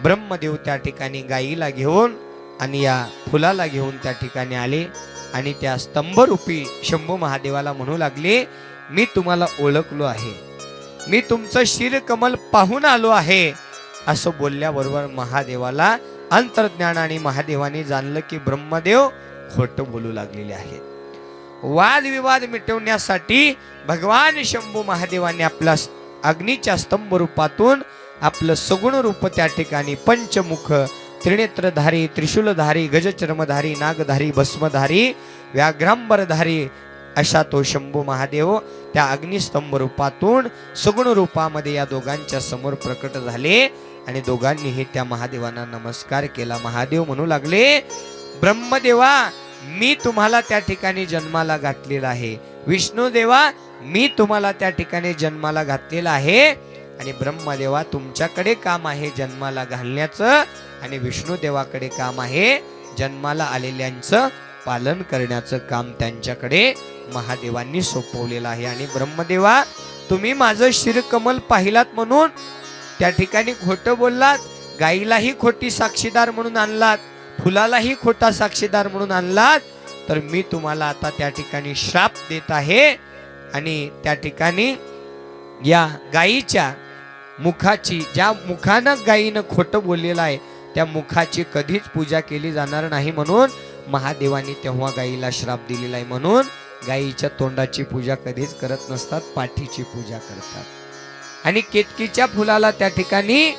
Speaker 1: ब्रह्मदेव त्या ठिकाणी गाईला घेऊन आणि या फुलाला घेऊन त्या ठिकाणी आले आणि त्या स्तंभरूपी शंभू महादेवाला म्हणू लागले, मी तुम्हाला ओळखलो आहे, मी तुमचं शिरकमल पाहून आलो आहे. असं बोलल्याबरोबर महादेवाला अंतर्ज्ञानाने महादेवाने जाणलं की ब्रह्मदेव खोटं बोलू लागलेले आहेत. वादविवाद मिटवण्यासाठी भगवान शंभू महादेवाने आपल्या अग्नीच्या स्तंभ रूपातून आपलं सगुण रूप त्या ठिकाणी पंचमुख, त्रिनेत्रधारी, त्रिशूलधारी, गजचर्मधारी, नागधारी, भस्मधारी, व्याघ्रांबरधारी अशा तो शंभू महादेव त्या अग्निस्तंभ रूपातून सगुण रूपामध्ये या दोघांच्या समोर प्रकट झाले आणि दोघांनीही त्या महादेवांना नमस्कार केला. महादेव म्हणू लागले, ब्रह्मदेवा मी तुम्हाला त्या ठिकाणी जन्माला घातलेला आहे, विष्णुदेवा मी तुम्हाला त्या ठिकाणी जन्माला घातलेला आहे आणि ब्रह्मदेवा तुमच्याकडे काम आहे जन्माला घालण्याचं आणि विष्णुदेवाकडे काम आहे जन्माला आलेल्यांचं पालन करण्याचं काम त्यांच्याकडे महादेवांनी सोपवलेलं आहे. आणि ब्रह्मदेवा तुम्ही माझं शिरकमल पाहिलात म्हणून त्या ठिकाणी खोटं बोललात, गाईलाही खोटी साक्षीदार म्हणून आणलात, फुलालाही खोटा साक्षीदार म्हणून आणलात, तर मी तुम्हाला आता त्या ठिकाणी श्राप देत आहे आणि त्या ठिकाणी या गाईच्या मुखाची, ज्या मुखानं गाईनं खोटं बोललेलं आहे त्या मुखाची कधीच पूजा केली जाणार नाही म्हणून महादेवानी तेव्हा गाईला श्राप दिलेला आहे. म्हणून गाईच्या तोंडाची पूजा कधीच करत नसतात, पाठीची पूजा करतात. आणि केतकीच्या फुलाला त्या ठिकाणी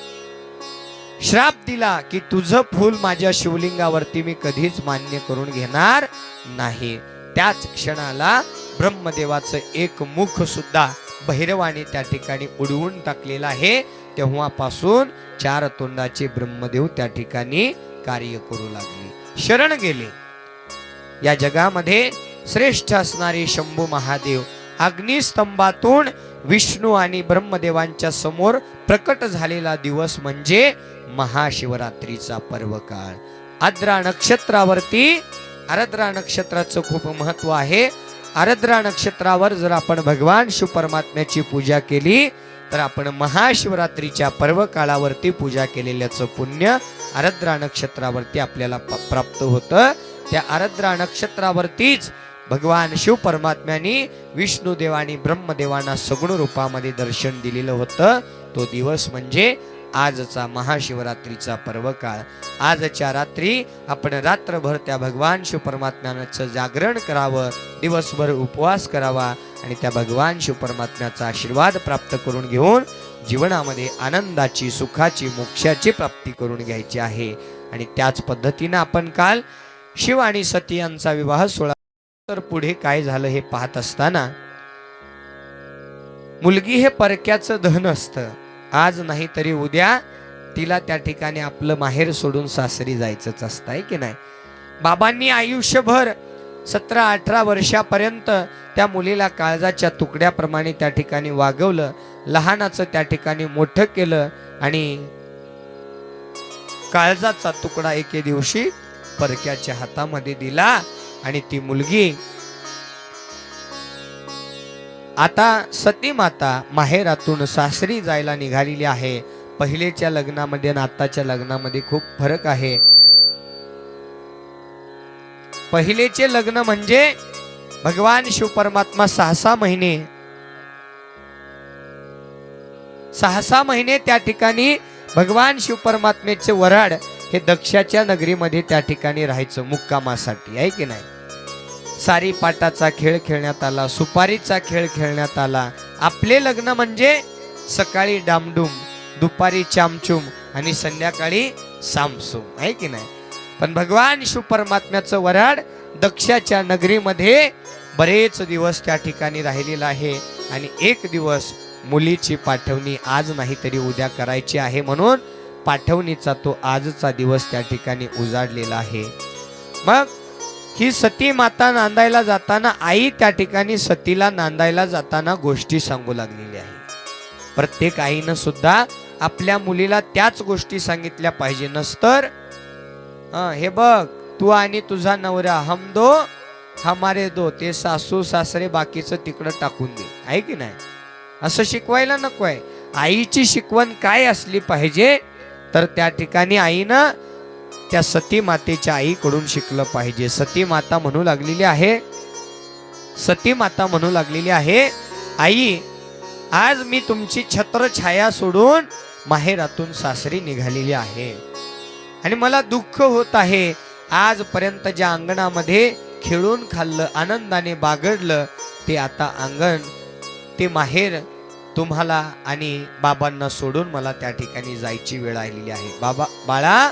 Speaker 1: श्राप दिला की तुझं फूल माझ्या शिवलिंगावरती मी कधीच मान्य करून घेणार नाही. त्याच क्षणाला ब्रह्मदेवाचं एक मुख सुद्धा भैरवाने त्या ठिकाणी उडवून टाकलेलं आहे. तेव्हापासून चार तोंडाचे ब्रह्मदेव त्या ठिकाणी कार्य करू लागले, शरण गेले. या जगामध्ये श्रेष्ठ असणारे शंभू महादेव अग्निस्तंभातून विष्णू आणि ब्रह्मदेवांच्या समोर प्रकट झालेला दिवस म्हणजे महाशिवरात्रीचा पर्व काळ. आर्द्रा नक्षत्रावरती, आर्द्रा नक्षत्राचं खूप महत्व आहे. आर्द्रा नक्षत्रावर जर आपण भगवान शिव परमात्म्याची पूजा केली तर आपण महाशिवरात्रीच्या पर्व काळावरती पूजा केलेल्याचं पुण्य आर्द्रा नक्षत्रावरती आपल्याला प्राप्त होतं. त्या आर्द्रा नक्षत्रावरतीच भगवान शिव परमात्म्याने विष्णू देवानी ब्रह्मदेवांना सगुण रूपामध्ये दर्शन दिलेलं होतं. तो दिवस म्हणजे आजचा महाशिवरात्रीचा पर्व काळ. आजच्या रात्री आपण रात्रभर त्या भगवान शिव परमात्म्याचं जागरण करावं, दिवसभर उपवास करावा आणि त्या भगवान शिव परमात्म्याचा आशीर्वाद प्राप्त करून घेऊन जीवनामध्ये आनंदाची, सुखाची, मोक्षाची प्राप्ती करून घ्यायची आहे. आणि त्याच पद्धतीनं आपण काल शिव आणि सती यांचा विवाह सोहळा, तर पुढे काय झालं हे पाहत असताना, मुलगी हे परक्याचं धन असतं. आज नाही तरी उद्या तिला त्या ठिकाणी आपलं माहेर सोडून सासरी जायचंच असतं, आहे की नाही. बाबांनी आयुष्यभर 17-18 वर्षापर्यंत त्या मुलीला काळजाच्या तुकड्याप्रमाणे त्या ठिकाणी वागवलं, लहानाचं त्या ठिकाणी मोठं केलं आणि काळजाचा तुकडा एके दिवशी परक्याच्या हातामध्ये दिला. आणि ती मुलगी आता सती माता माहेरातून सासरी जायला निघालेली आहे. पहिलेच्या लग्नामध्ये आणि आताच्या लग्नामध्ये खूप फरक आहे. पहिलेचे लग्न म्हणजे भगवान शिव परमात्मा 6 महिने त्या ठिकाणी भगवान शिव परमात्म्याचे वराड हे दक्षाच्या नगरीमध्ये त्या ठिकाणी राहायचं मुक्कामासाठी, आहे की नाही. सारी पाटाचा खेळ खेळण्यात आला, सुपारीचा खेळ खेळण्यात आला. आपले लग्न म्हणजे सकाळी डामडुम, दुपारी चामचूम आणि संध्याकाळी सामसूम, आहे की नाही. पण भगवान शिव परमात्म्याचं वराड दक्षाच्या नगरीमध्ये बरेच दिवस त्या ठिकाणी राहिलेला आहे. आणि एक दिवस मुलीची पाठवणी आज नाही तरी उद्या करायची आहे, म्हणून पाठवणीचा तो आजचा दिवस त्या ठिकाणी उजाडलेला आहे. मग ही सती माता नांदायला जाताना आई त्या ठिकाणी सतीला नांदायला जाताना गोष्टी सांगू लागलेली आहे. प्रत्येक आईनं सुद्धा आपल्या मुलीला त्याच गोष्टी सांगितल्या पाहिजे. नसतर हे बघ, तू आणि तुझा नवरा हम दो हमारे दो, ते सासू सासरे बाकीचं तिकडं टाकून दे, आहे की नाही. असं शिकवायला नकोय. आईची शिकवण काय असली पाहिजे, तर त्या ठिकाणी आईनं त्या सती मातेच्या आईकडून शिकलं पाहिजे. सती माता म्हणू लागलेली आहे, आई आज मी तुमची छत्रछाया सोडून माहेरातून सासरी निघालेली आहे आणि मला दुःख होत आहे. आजपर्यंत ज्या अंगणामध्ये खेळून खाल्लं, आनंदाने बागडलं, ते आता अंगण, ते माहेर तुम्हाला आणि बाबांना सोडून मला त्या ठिकाणी जायची वेळ आलेली आहे. बाळा,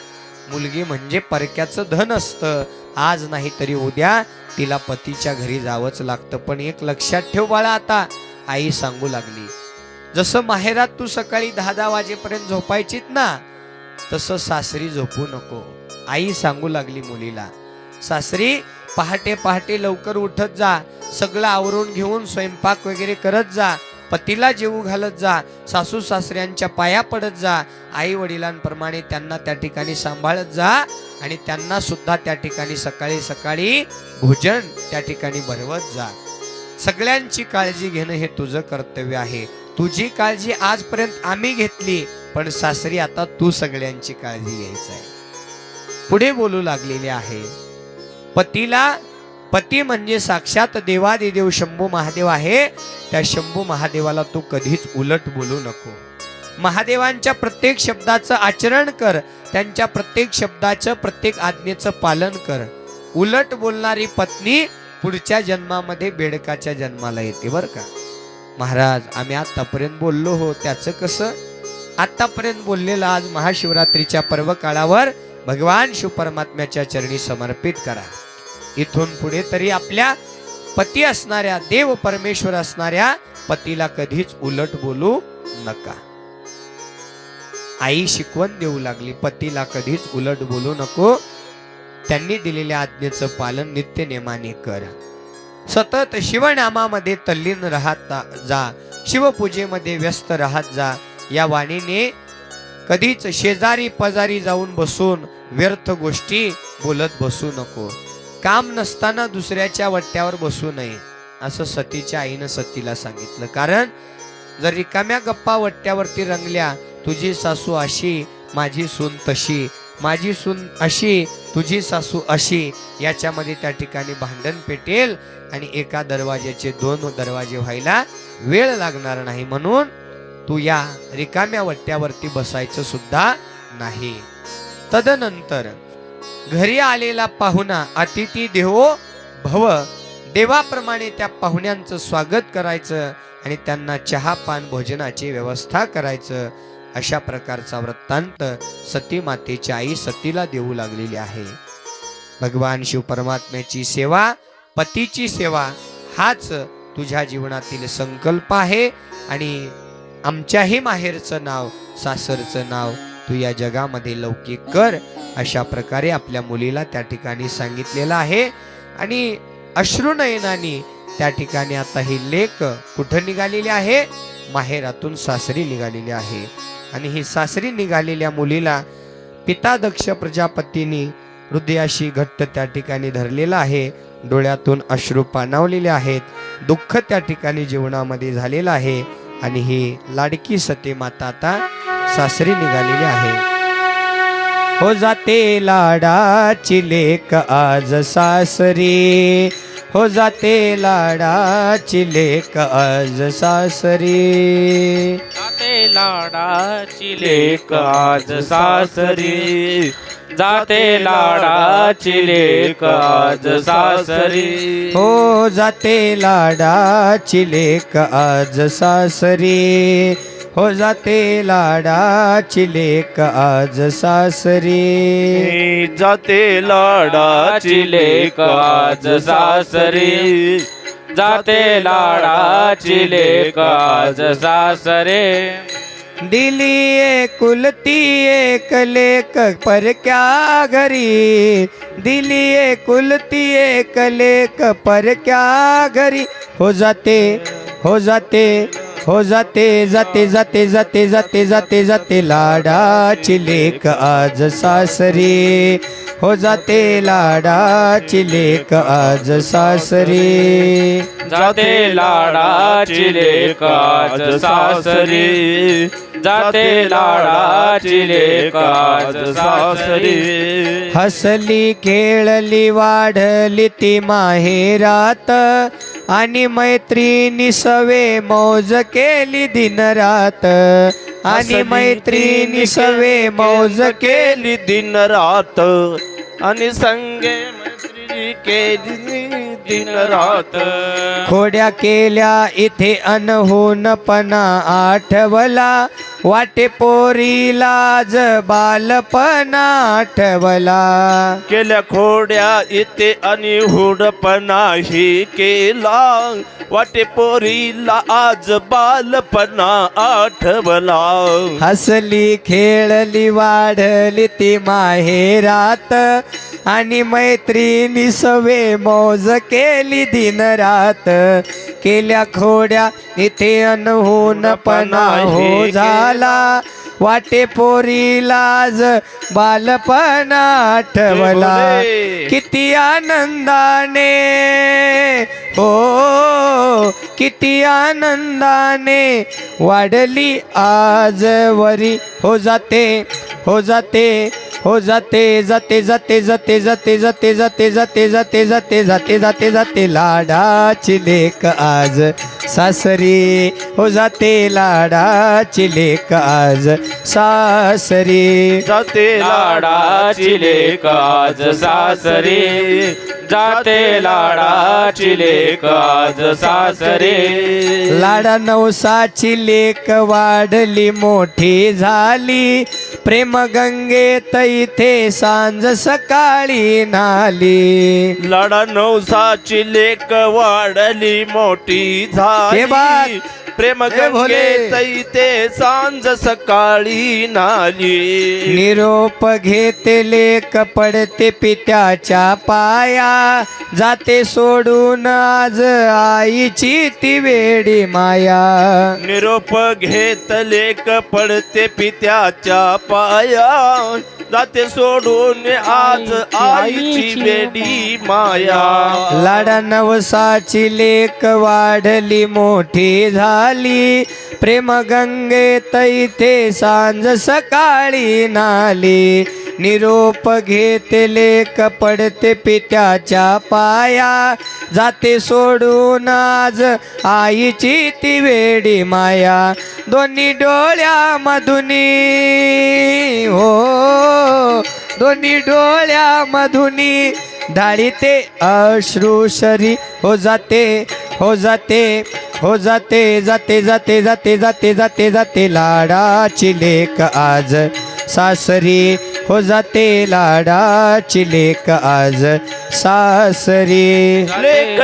Speaker 1: मुलगी म्हणजे परक्याचं धन असतं. आज नाही तरी उद्या तिला पतीच्या घरी जावंच लागतं. पण एक लक्षात ठेव बाळा, आता आई सांगू लागली, जसं माहेरात तू सकाळी 10-10 वाजेपर्यंत झोपायचीत ना, तसं सासरी झोपू नको. आई सांगू लागली मुलीला, सासरी पहाटे पहाटे लवकर उठत जा, सगळं आवरून घेऊन स्वयंपाक वगैरे करत जा, पतीला जेवू घालत जा, सासू सासऱ्यांच्या पाया पडत जा, आई वडिलांप्रमाणे त्यांना त्या ठिकाणी सांभाळत जा आणि त्यांना सुद्धा त्या ठिकाणी सकाळी सकाळी भोजन त्या ठिकाणी भरवत जा. सगळ्यांची काळजी घेणं हे तुझं कर्तव्य आहे. तुझी काळजी आजपर्यंत आम्ही घेतली, पण सासरी आता तू सगळ्यांची काळजी घ्यायची आहे. पुढे बोलू लागलेले आहे, पती म्हणजे साक्षात देवादिदेव शंभू महादेव आहे. त्या शंभू महादेवाला तू कधीच उलट बोलू नको. महादेवांच्या प्रत्येक शब्दाचं आचरण कर, त्यांच्या प्रत्येक शब्दाचं, प्रत्येक आज्ञेचं पालन कर. उलट बोलणारी पत्नी पुढच्या जन्मामध्ये बेडकाच्या जन्माला येते बरं का. महाराज, आम्ही आतापर्यंत बोललो हो, त्याचं कसं? आतापर्यंत बोललेलं आज महाशिवरात्रीच्या पर्व काळावर भगवान शिव परमात्म्याच्या चरणी समर्पित करा. इथून पुढे तरी आपल्या पती असणाऱ्या, देव परमेश्वर असणाऱ्या पतीला कधीच उलट बोलू नका. आई शिकवण देऊ लागली, पतीला कधीच उलट बोलू नको. त्यांनी दिलेल्या आज्ञेचं पालन नित्य नेमाने कर. सतत शिवनामामध्ये तल्लीन राहत जा, शिवपूजेमध्ये व्यस्त राहत जा. या वाणीने कधीच शेजारी पजारी जाऊन बसून व्यर्थ गोष्टी बोलत बसू नको. काम नसताना दुसऱ्याच्या वट्ट्यावर बसू नये, असं सतीच्या आईनं सतीला सांगितलं. कारण जर रिकाम्या गप्पा वट्ट्यावरती रंगल्या, तुझी सासू अशी, माझी सून तशी, माझी सून अशी तुझी सासू अशी, याच्यामध्ये त्या ठिकाणी भांडण पेटेल आणि एका दरवाज्याचे 2 दरवाजे व्हायला वेळ लागणार नाही. म्हणून तू या रिकाम्या वट्ट्यावरती बसायचं सुद्धा नाही. तदनंतर घरी आलेला पाहुणा अतिथी देवो भव, देवाप्रमाणे त्या पाहुण्यांचं स्वागत करायचं आणि त्यांना चहा पान भोजनाची व्यवस्था करायचं. अशा प्रकारचा वृत्तांत सती मातेची आई सतीला देऊ लागलेली आहे. भगवान शिव परमात्म्याची सेवा, पतीची सेवा हाच तुझ्या जीवनातील संकल्प आहे आणि आमच्याही माहेरचं नाव, सासरचं नाव तू या जगामध्ये लौकिक कर. अशा प्रकारे आपल्या मुलीला त्या ठिकाणी सांगितलेलं आहे. आणि अश्रुनयनाने त्या ठिकाणी आता ही लेक कुठं निघालेली आहे? माहेरातून सासरी निघालेली आहे. आणि ही सासरी निघालेल्या मुलीला पिता दक्ष प्रजापतींनी हृदयाशी घट्ट त्या ठिकाणी धरलेला आहे. डोळ्यातून अश्रू पाणावलेले आहेत. दुःख त्या ठिकाणी जीवनामध्ये झालेलं आहे. आणि ही लाडकी सती माता आता सासरी निघालेली आहे. हो जाते लाडाची लेक आज सासरी, हो जाते लाडाची लेक आज सासरी.
Speaker 2: जाते लाडाची लेक आज सासरी, जाते लाडाची लेक आज सासरी.
Speaker 1: हो जाते लाडाची लेक आज सासरी, हो जाते लाडाची लेक आज सासरी.
Speaker 2: जाते लाडाची लेक आज सासरी, जाते लाडाची लेक आज सासरे.
Speaker 1: दिली एकुलती एक लेक परक्या घरी, दिली एकुलती एक लेक परक्या घरी. हो जाते, हो जाते, हो जाते, जाते जाते जाते जाते जाते जाते लाडाची लेक आज सासरी, हो जाते लाडाची लेक आज सासरी.
Speaker 2: जाते लाडाची लेक आज सासरी, जाते लाडाची लेक आज सासरी.
Speaker 1: हसली खेळली वाढली ती माहेरात, आणि मैत्रिणी सवे मौज केली दिन रात, आणि मैत्रिणी सवे मौज केली
Speaker 2: दिन रात, आणि संगे मैत्री केली दिन रात.
Speaker 1: खोड्या केल्या इथे अनहोनपणा आठवला, वाटे पोरीलाज बालपणा आठवला.
Speaker 2: केल्या खोड्या इथे आणि हुडपणाही केला, वाटे पोरीला आज बालपणा आठवला.
Speaker 1: हसली खेळली वाढली ती माहेरात, आणि मैत्रिणी सवे मौज केली दिन रात. केल्या खोड्या इथे अनहोनपणा हो झाला, वाटे पोरीलाज बालपणा आठवला. किती आनंदाने हो, किती आनंदाने वाढली आजवरी. हो जाते, हो जाते, हो जाते, जाते जाते जाते जाते जाते जाते जाते जाते जाते जाते जाते जाते लाडाची लेक आज सासरी. हो जाते लाडाची लेक आज सासरी.
Speaker 2: जाते लाडाची लेक आज सासरी, जाते लाडाची लेक आज सासरी.
Speaker 1: लाडा नवसाची लेक वाढली मोठी झाली, प्रेम गंगेत इथे सांज सकाळी नाली.
Speaker 2: लाडा नवसाची लेक वाढली मोठी झाली, प्रेम गंगेत इथे सांज सकाळी नाली.
Speaker 1: निरोप घेते लेक पडते पित्याच्या पाया, जाते सोडून आज आईची ती वेडी माया.
Speaker 2: निरोप घेत लेक पडते पित्याच्या पाया, जाते सोडून आज आईची वेडी माया.
Speaker 1: लाडा नवसाची लेक वाढली मोठी झाली, प्रेम गंगेत इथे सांज सकाळी नाली. निरोप घेते लेक पडते पित्याच्या पाया जाते सोडून आज आईची ती वेडी माया दोन्ही डोळ्यामधुनी हो दोन्ही डोळ्यामधुनी ढाळीते अश्रुसरी हो जाते हो जाते हो जाते जाते जाते जाते जाते जाते जाते लाडाची लेक आज सासरी हो जाते लाडाची लेक आज सासरी
Speaker 2: लेक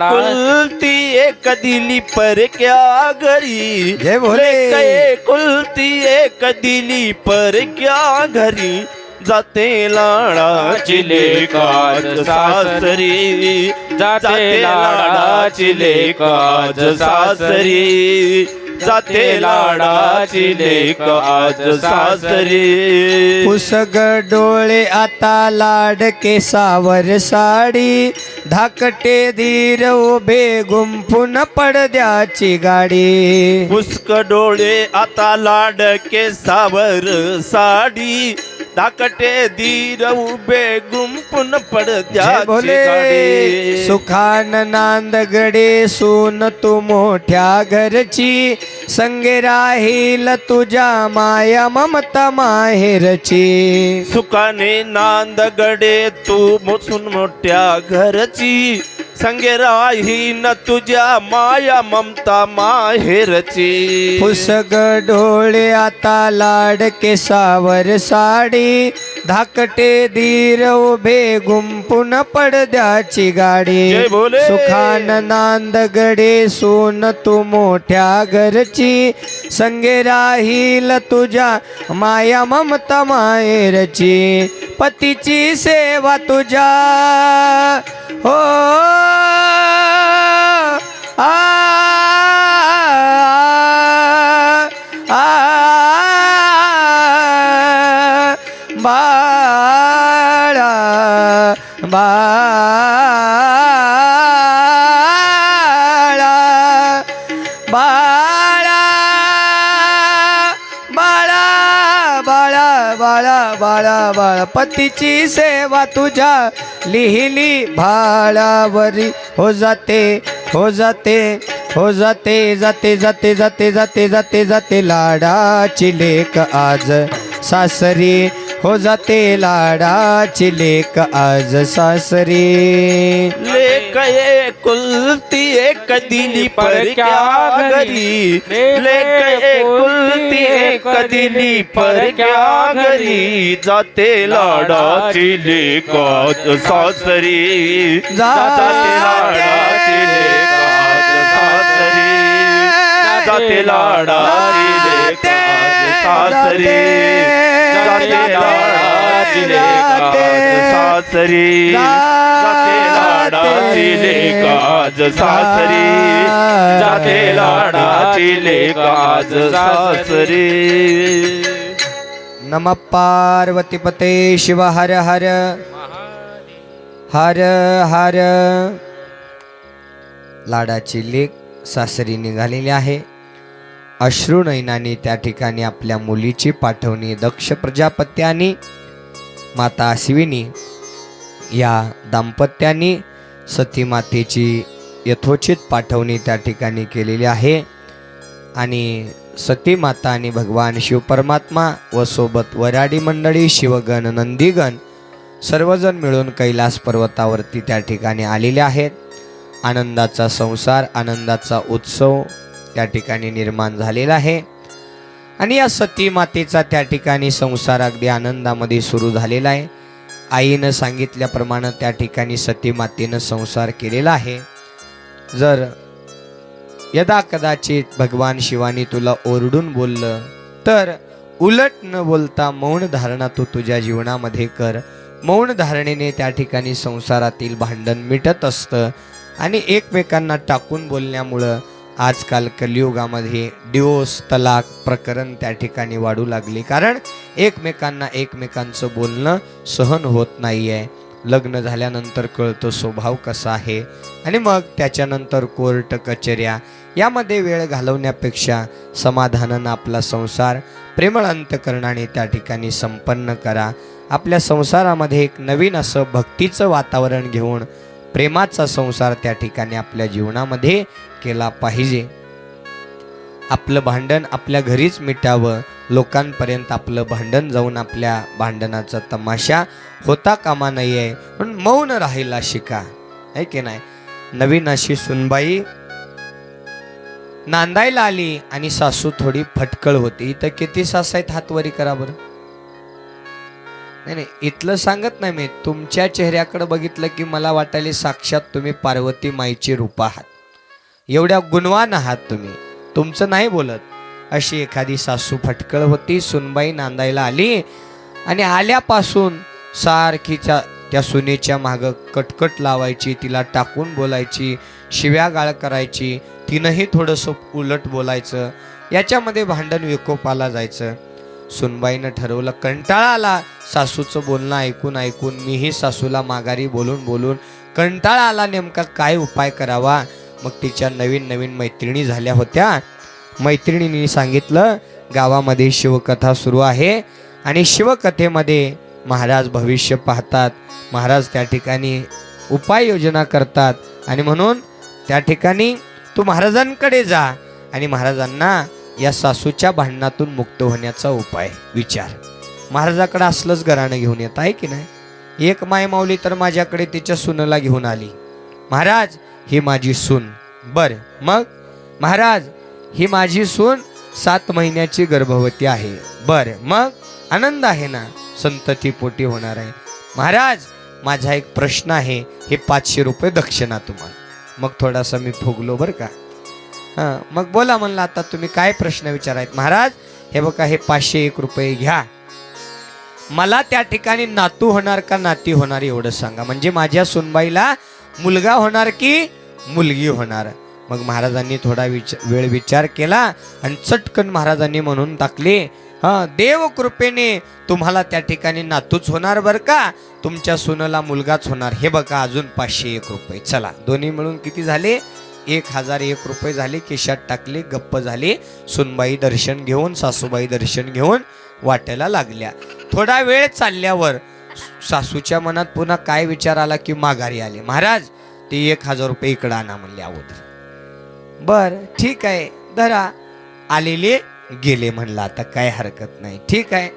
Speaker 2: कुलती एक दिली पर क्या घरी
Speaker 1: जय भोले.
Speaker 2: लेक कुलती एक दिली पर क्या घरी जाते लाडाची लेक आज सासरी जाते लाडाची लेक आज सासरी जाते लाडाची लेक आज सासरी
Speaker 1: पुसग डोळे आता लाड केसावर साडी धाकटे धीर उभे गुंफून पडद्याची गाडी
Speaker 2: पुष्क डोळे आता लाड केसावर साडी धाकटे धीर उभे गुंपून
Speaker 1: जय
Speaker 2: पडद्याची
Speaker 1: भोले.
Speaker 2: गाडी
Speaker 1: सुखान नांदगडे सून तू मोठ्या घरची संगे राहील तुझ्या माया ममता माहेरची
Speaker 2: सुखाने नांदगडे तू मोसून मोठ्या घरची संगे राहीन तुझ्या माया ममता माहेरची
Speaker 1: पुसग डोळे आता लाड केसावर साडी धाकटे धीर उभे गुंफून पडद्याची गाडी
Speaker 2: जय भोले.
Speaker 1: सुखान नांदगडे सून तू मोठ्या घरची संगे राहील तुझ्या माया ममता माहेरची पतीची सेवा तुझ्या हो आ बाळा बाळा बाळा बाळा बाळा बाळा बाळा बाळा पतीची सेवा तुझ्या लिहिली भाळावरी हो जाते हो जाते हो जाते जाते जाते जाते जाते जाते जाते लाडाची लेक आज सासरी हो जाते लाडाची लेक आज सासरी
Speaker 2: लेक कुलती एक दिली पर क्या घरी लेक कुलती एक दिली पर क्या घरी जाते लाडाची लेक आज सासरी जाते लाडाची लेक आज सासरी जाते लाडाची लेक आज सासरी जाते लाडाची लेक आज सासरी जाते लाडाची लेक आज सासरी जाते लाडाची लेक आज सासरी
Speaker 1: नम पार्वतीपते शिव हर हर हर हर लाडाची लेक सासरी निघालेली आहे अश्रू नयनाने त्या ठिकाणी आपल्या मुलीची पाठवणी दक्ष प्रजापत्याने माता अश्विनी या दाम्पत्याने सती मातेची यथोचित पाठवणी त्या ठिकाणी केलेली आहे आणि सती माता आणि भगवान शिव परमात्मा व सोबत वराडी मंडळी शिवगण नंदीगण सर्वजण मिळून कैलास पर्वतावरती त्या ठिकाणी आलेले आहेत आनंदाचा संसार आनंदाचा उत्सव त्या ठिकाणी निर्माण झालेला आहे आणि या सती मातेचा त्या ठिकाणी संसार अगदी आनंदामध्ये सुरू झालेला आहे आईनं सांगितल्याप्रमाणे त्या ठिकाणी सती मातेनं संसार केलेला आहे जर यदा कदाचित भगवान शिवानी तुला ओरडून बोललं तर उलट न बोलता मौन धारणा तू तुझ्या जीवनामध्ये कर मौन धारणेने त्या ठिकाणी संसारातील भांडण मिटत असतं आणि एकमेकांना टाकून बोलण्यामुळं आजकाल कलियुगामध्ये डिवोर्स तलाक प्रकरण त्या ठिकाणी वाढू लागली कारण एकमेकांना एकमेकांचं बोलणं सहन होत नाही आहे लग्न झाल्यानंतर कळतं स्वभाव कसा आहे आणि मग त्याच्यानंतर कोर्ट कचेऱ्या यामध्ये वेळ घालवण्यापेक्षा समाधानानं आपला संसार प्रेमळ अंतकरणाने त्या ठिकाणी संपन्न करा आपल्या संसारामध्ये एक नवीन असं भक्तीचं वातावरण घेऊन प्रेमाचा संसार त्या ठिकाणी आपल्या जीवनामध्ये केला पाहिजे. आपलं भांडण आपल्या घरीच मिटावं, लोकांपर्यंत आपलं भांडण जाऊन आपल्या भांडणाचा तमाशा होता कामा नये म्हणून मौन राहायला शिका, आहे की नाही. नवीन अशी सुनबाई नांदायला आली आणि सासू थोडी फटकळ होती. इथं किती सास आहेत हातवरी करा बरं. नाही इथलं सांगत नाही मी, तुमच्या चेहऱ्याकडे बघितलं की मला वाटायले साक्षात तुम्ही पार्वती माईची रूप आहात, एवढ्या गुणवान आहात तुम्ही. तुमचं नाही बोलत. अशी एखादी सासू फटकळ होती. सुनबाई नांदायला आली आणि आल्यापासून सारखीच्या त्या सुनेच्या मागं कटकट लावायची, तिला टाकून बोलायची, शिव्या गाळ करायची, तिनंही थोडंसं उलट बोलायचं. याच्यामध्ये भांडण विकोपाला जायचं. सुनबाईनं ठरवलं, कंटाळा आला सासूचं बोलणं ऐकून ऐकून, मीही सासूला माघारी बोलून बोलून कंटाळा आला, नेमका काय उपाय करावा. मग तिच्या नवीन नवीन मैत्रिणी झाल्या होत्या. मैत्रिणींनी सांगितलं, गावामध्ये शिवकथा सुरू आहे आणि शिवकथेमध्ये महाराज भविष्य पाहतात, महाराज त्या ठिकाणी उपाययोजना करतात आणि म्हणून त्या ठिकाणी तू महाराजांकडे जा आणि महाराजांना या सासूच्या भांडणातून मुक्त होण्याचा उपाय विचार. महाराजाकडे असलंच घराणं घेऊन येत आहे की नाही. एक माय माऊली तर माझ्याकडे तिच्या सुनेला घेऊन आली, महाराज ही माझी सून. बर मग महाराज ही माझी सून 7 महिन्याची गर्भवती आहे. बर मग आनंद आहे ना, संतती पोटी होणार आहे. महाराज माझा एक प्रश्न आहे, हे 500 रुपये दक्षिणा तुम्हाला. मग थोडासा मी फुगलो बरं का. हां मग बोला म्हणलं, आता तुम्ही काय प्रश्न विचारायत. महाराज हे बघा, हे 501 रुपये घ्या, मला त्या ठिकाणी नातू होणार का नाती होणार एवढं सांगा, म्हणजे माझ्या सुनबाईला मुलगा होणार की मुलगी होणार. मग महाराजांनी थोडा वेळ विचार केला आणि चटकन महाराजांनी म्हणून टाकले, देव कृपेने तुम्हाला त्या ठिकाणी नातूच होणार बरं का, तुमच्या सुनेला मुलगाच होणार. हे बघा अजून 501 रुपये. चला दोन्ही मिळून किती झाले, 1001 रुपये झाले. खिशात टाकले, गप्प झाले. सुनबाई दर्शन घेऊन, सासूबाई दर्शन घेऊन वाटायला लागल्या. थोडा वेळ चालल्यावर सासूच्या मनात पुन्हा काय विचार आला की माघारी आले. महाराज ते 1000 रुपये इकडं आणा म्हणले अगोदर. बर ठीक आहे धरा. आलेले गेले म्हणलं, आता काय हरकत नाही, ठीक आहे.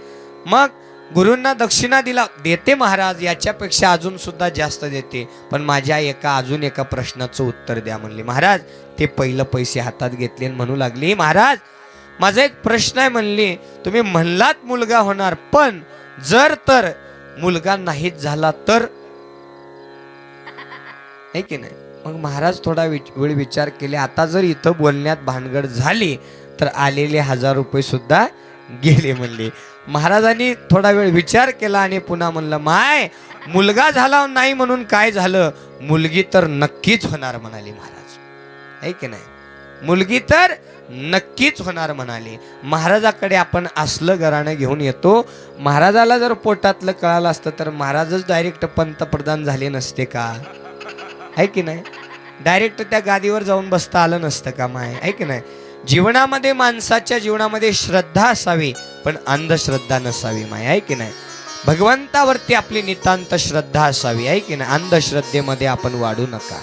Speaker 1: मग गुरूंना दक्षिणा दिला, देते महाराज, याच्यापेक्षा अजून सुद्धा जास्त देते, पण माझ्या अजून एका प्रश्नाचं उत्तर द्या म्हणले. महाराज ते पहिलं पैसे हातात घेतले आणि म्हणू लागले, महाराज माझा एक प्रश्न आहे म्हणले, तुम्ही म्हणलात मुलगा होणार, पण जर तर मुलगा नाहीच झाला तर, आहे की नाही. मग महाराज थोडा वेळ विचार केले. आता जर इथं बोलण्यात भानगड झाली तर आलेले 1000 रुपये सुद्धा गेले म्हणले. महाराजांनी थोडा वेळ विचार केला आणि पुन्हा म्हणलं, माय मुलगा झाला नाही म्हणून काय झालं, मुलगी तर नक्कीच होणार म्हणाले महाराज, आहे की नाही. मुलगी तर नक्कीच होणार म्हणाले. महाराजाकडे आपण असलं घराणं घेऊन येतो. महाराजाला जर पोटातलं कळालं असतं तर महाराजच डायरेक्ट पंतप्रधान झाले नसते का, आहे की नाही. डायरेक्ट त्या गादीवर जाऊन बसता आलं नसतं का माय, आहे की नाही. जीवनामध्ये माणसाच्या जीवनामध्ये श्रद्धा असावी पण अंधश्रद्धा नसावी माय, आहे की नाही. भगवंतावरती आपली नितांत श्रद्धा असावी, आहे की नाही. अंधश्रद्धेमध्ये आपण वाढू नका.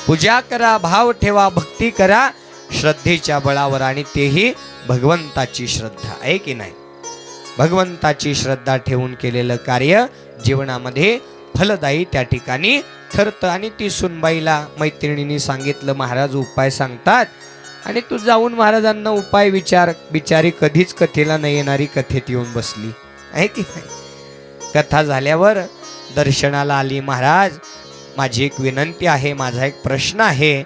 Speaker 1: पूजा करा, भाव ठेवा, भक्ती करा श्रद्धेच्या बळावर, आणि तेही भगवंताची श्रद्धा, आहे की नाही. भगवंताची श्रद्धा ठेवून केलेलं कार्य जीवनामध्ये फलदायी त्या ठिकाणी ठरतं. आणि ती सुनबाईला मैत्रिणींनी सांगितलं, महाराज उपाय सांगतात, आणि तू जाऊन महाराजांना उपाय विचार. बिचारी कधीच कथेला नाही येणारी कथेत येऊन बसली, आहे की नाही. कथा झाल्यावर दर्शनाला आली. महाराज माझी एक विनंती आहे, माझा एक प्रश्न आहे.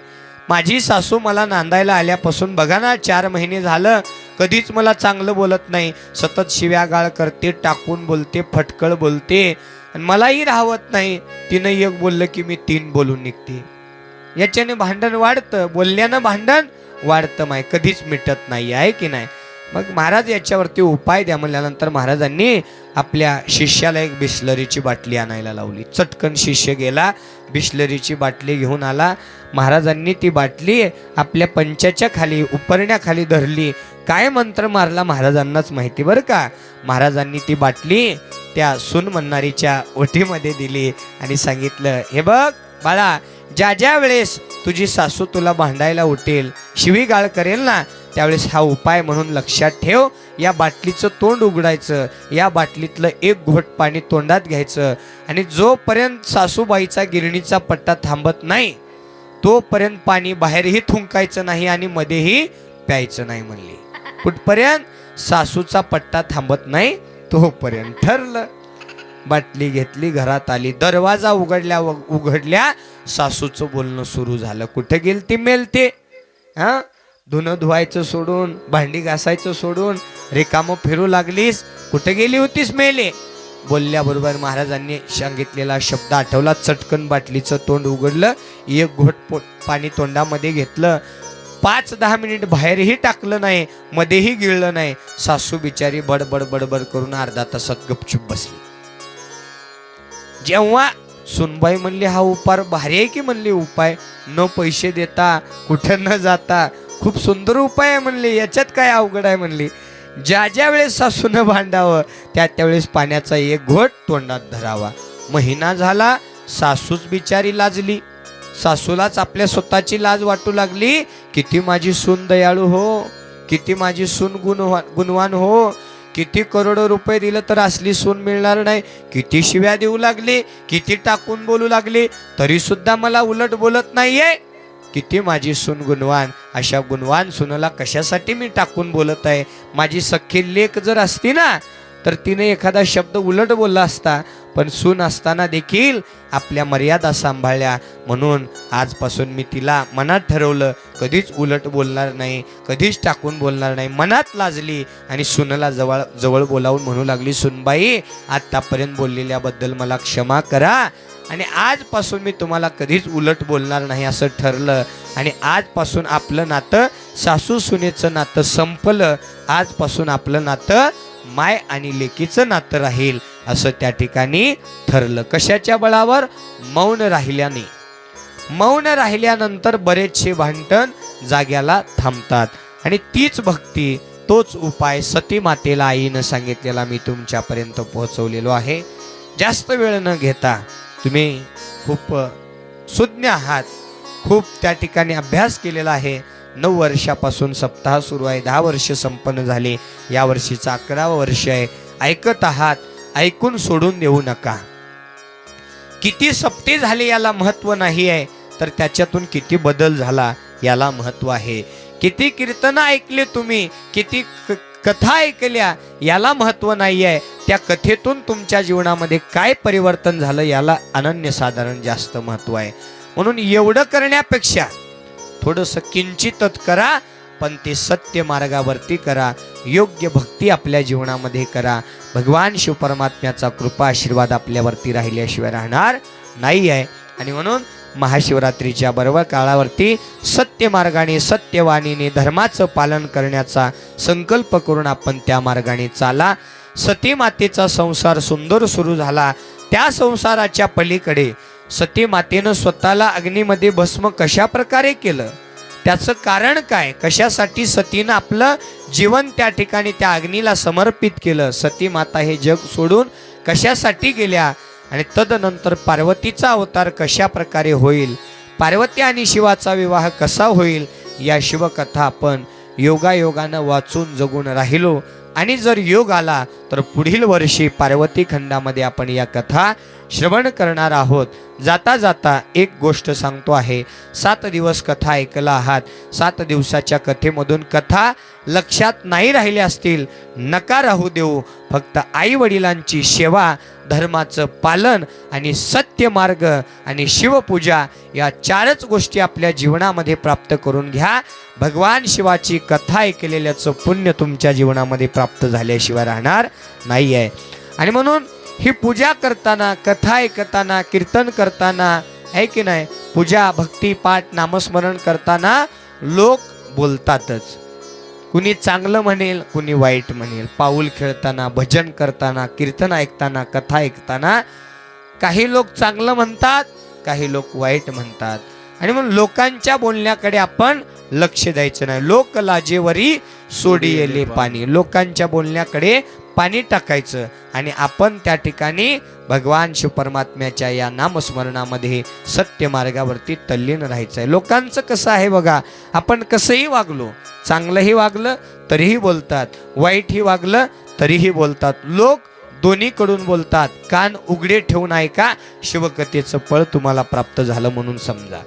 Speaker 1: माझी सासू मला नांदायला आल्यापासून बघा ना 4 महिने झालं, कधीच मला चांगलं बोलत नाही, सतत शिव्यागाळ करते, टाकून बोलते, फटकळ बोलते, आणि मलाही राहवत नाही. तिनं एक बोललं की मी 3 बोलून निघते. याच्याने भांडण वाढतं, बोलल्यानं भांडण वाढतं माय, कधीच मिटत नाही, आहे की नाही. मग महाराज याच्यावरती उपाय द्या म्हणल्यानंतर महाराजांनी आपल्या शिष्याला एक बिस्लरीची बाटली आणायला लावली. चटकन शिष्य गेला, बिस्लरीची बाटली घेऊन आला. महाराजांनी ती बाटली आपल्या पंचाच्या खाली, उपरण्याखाली धरली. काय मंत्र मारला महाराजांनाच माहिती बरं का. महाराजांनी ती बाटली त्या सून म्हणणारीच्या ओटीमध्ये दिली आणि सांगितलं, हे बघ बाळा, ज्या ज्या वेळेस तुझी सासू तुला भांडायला उठेल, शिवीगाळ करेल ना, त्यावेळेस हा उपाय म्हणून लक्षात ठेव. या बाटलीचं तोंड उघडायचं, या बाटलीतलं एक घोट पाणी तोंडात घ्यायचं आणि जोपर्यंत सासूबाईचा गिरणीचा पट्टा थांबत नाही तोपर्यंत पाणी बाहेरही थुंकायचं नाही आणि मध्येही प्यायचं नाही म्हणली. कुठपर्यंत? सासूचा पट्टा थांबत नाही तोपर्यंत. ठरलं. बाटली घेतली, घरात आली, दरवाजा उघडल्या सासूचं बोलणं सुरू झालं. कुठे गेलती मेलते? हा, धुणं धुवायचं सोडून, भांडी घासायचं सोडून रिकामं फिरू लागलीस, कुठे गेली होतीस मेले? बोलल्याबरोबर महाराजांनी सांगितलेला शब्द आठवला. चटकन बाटलीचं तोंड उघडलं, एक घोट पाणी तोंडामध्ये घेतलं. 5-10 मिनिट बाहेरही टाकलं नाही, मध्येही गिळलं नाही. सासू बिचारी बडबड बडबड करून अर्धा तासात गपचूप बसली. जेव्हा सुनबाई म्हणली, हा उपाय भारी आहे की म्हणली, उपाय न पैसे देता, कुठं न जाता, खूप सुंदर उपाय आहे म्हणली, याच्यात काय अवघड आहे म्हणली. ज्या ज्या वेळेस सासूनं भांडावं त्या त्यावेळेस पाण्याचा एक घोट तोंडात धरावा. महिना झाला, सासूच बिचारी लाजली. सासूलाच आपल्या स्वतःची लाज वाटू लागली. किती माझी सून दयाळू हो, किती माझी सून गुणवान हो, किती करोडो रुपये दिलं तर असली सून मिळणार नाही. किती शिव्या देऊ लागली, किती टाकून बोलू लागली, तरी सुद्धा मला उलट बोलत नाहीये. किती माझी सून गुणवान, अशा गुणवान सुनला कशासाठी मी टाकून बोलत आहे? माझी सख्खी लेक जर असती ना तर तिने एखादा शब्द उलट बोलला असता, पण सून असताना देखील आपल्या मर्यादा सांभाळल्या. म्हणून आजपासून मी तिला मनात ठरवलं, कधीच उलट बोलणार नाही, कधीच टाकून बोलणार नाही. मनात लाजली आणि सुनला जवळ बोलावून म्हणू लागली, सुनबाई, आतापर्यंत बोललेल्याबद्दल मला क्षमा करा आणि आजपासून मी तुम्हाला कधीच उलट बोलणार नाही असं ठरलं. आणि आजपासून आपलं नातं, सासू सुनेचं नातं संपलं. आजपासून आपलं नातं माय आणि लेकीचं नातं राहील असं त्या ठिकाणी ठरलं. कशाच्या बळावर? मौन राहिल्याने. मौन राहिल्यानंतर बरेचसे भांडण जाग्याला थांबतात. आणि तीच भक्ती, तोच उपाय सती मातेला आईनं सांगितलेला मी तुमच्यापर्यंत पोहोचवलेलो आहे. जास्त वेळ न घेता, तुम्ही खूप सुज्ञ आहात, खूप त्या ठिकाणी अभ्यास केलेला आहे. 9 वर्षापासून सप्ताह सुरू आहे, 10 वर्ष संपन्न झाले, या वर्षीचं 11वं वर्ष आहे. ऐकत आहात, ऐकून सोडून देऊ नका. किती सप्ते झाले याला महत्व नाही आहे, तर त्याच्यातून किती बदल झाला याला महत्व आहे. किती कीर्तन ऐकले तुम्ही, किती कथा ऐकल्या याला महत्व नाही आहे, त्या कथेतून तुमच्या जीवनामध्ये काय परिवर्तन झालं याला अनन्यसाधारण जास्त महत्व आहे. म्हणून एवढं करण्यापेक्षा थोडंसं किंचितच करा, पण ते सत्य मार्गावरती करा. योग्य भक्ती आपल्या जीवनामध्ये करा. भगवान शिवपरमात्म्याचा कृपा आशीर्वाद आपल्यावरती राहिल्याशिवाय राहणार नाही आहे. आणि म्हणून महाशिवरात्रीच्या बरोबर काळावरती सत्य मार्गाने, सत्यवाणीने, धर्माचं पालन करण्याचा संकल्प करून आपण त्या मार्गाने चाला. सती मातेचा संसार सुंदर सुरू झाला. त्या संसाराच्या पलीकडे सती मातेनं स्वतःला अग्नीमध्ये भस्म कशा प्रकारे केलं, त्याचं कारण काय, कशासाठी सतीनं आपलं जीवन त्या ठिकाणी त्या अग्नीला समर्पित केलं, सती माता हे जग सोडून कशासाठी गेल्या, आणि तदनंतर पार्वतीचा अवतार कशा प्रकारे होईल, पार्वती आणि शिवाचा विवाह कसा होईल, या शिवकथा आपण योगायोगानं वाचून जगून राहिलो. आणि जर योग आला तर पुढील वर्षी पार्वती खंडामध्ये आपण या कथा श्रवण करणार आहोत. जाता जाता एक गोष्ट सांगतो आहे, 7 दिवस कथा ऐकला आहात. 7 दिवसाच्या कथेमधून कथा लक्षात नाही राहिल्या असतील, नका राहू देऊ. फक्त आई वडिलांची सेवा, धर्माचं पालन आणि सत्य मार्ग आणि शिवपूजा या 4च गोष्टी आपल्या जीवनामध्ये प्राप्त करून घ्या. भगवान शिवाची कथा ऐकलेल्याचं पुण्य तुमच्या जीवनामध्ये प्राप्त झाल्याशिवाय राहणार नाही आहे. आणि म्हणून ही पूजा करताना, कथा ऐकताना, कीर्तन करताना, आहे की नाही, पूजा, भक्ती, पाठ, नामस्मरण करताना लोक बोलतातच. कुणी चांगलं म्हणेल, कुणी वाईट म्हणेल. पाऊल खेळताना, भजन करताना, कीर्तन ऐकताना, कथा ऐकताना काही लोक चांगलं म्हणतात, काही लोक वाईट म्हणतात. आणि म्हणून लोकांच्या बोलण्याकडे आपण लक्ष द्यायचं नाही. लोक लाजेवरी सोडिले पाणी. लोकांच्या बोलण्याकडे पाणी टाकायचं आणि आपण त्या ठिकाणी भगवान शिवपरमात्म्याच्या या नामस्मरणामध्ये सत्य मार्गावरती तल्लीन राहायचं आहे. लोकांचं कसं आहे बघा, आपण कसंही वागलो, चांगलंही वागलं तरीही बोलतात, वाईटही वागलं तरीही बोलतात. लोक दोन्हीकडून बोलतात. कान उघडे ठेवून ऐका, शिवकथेचं फळ तुम्हाला प्राप्त झालं म्हणून समजा.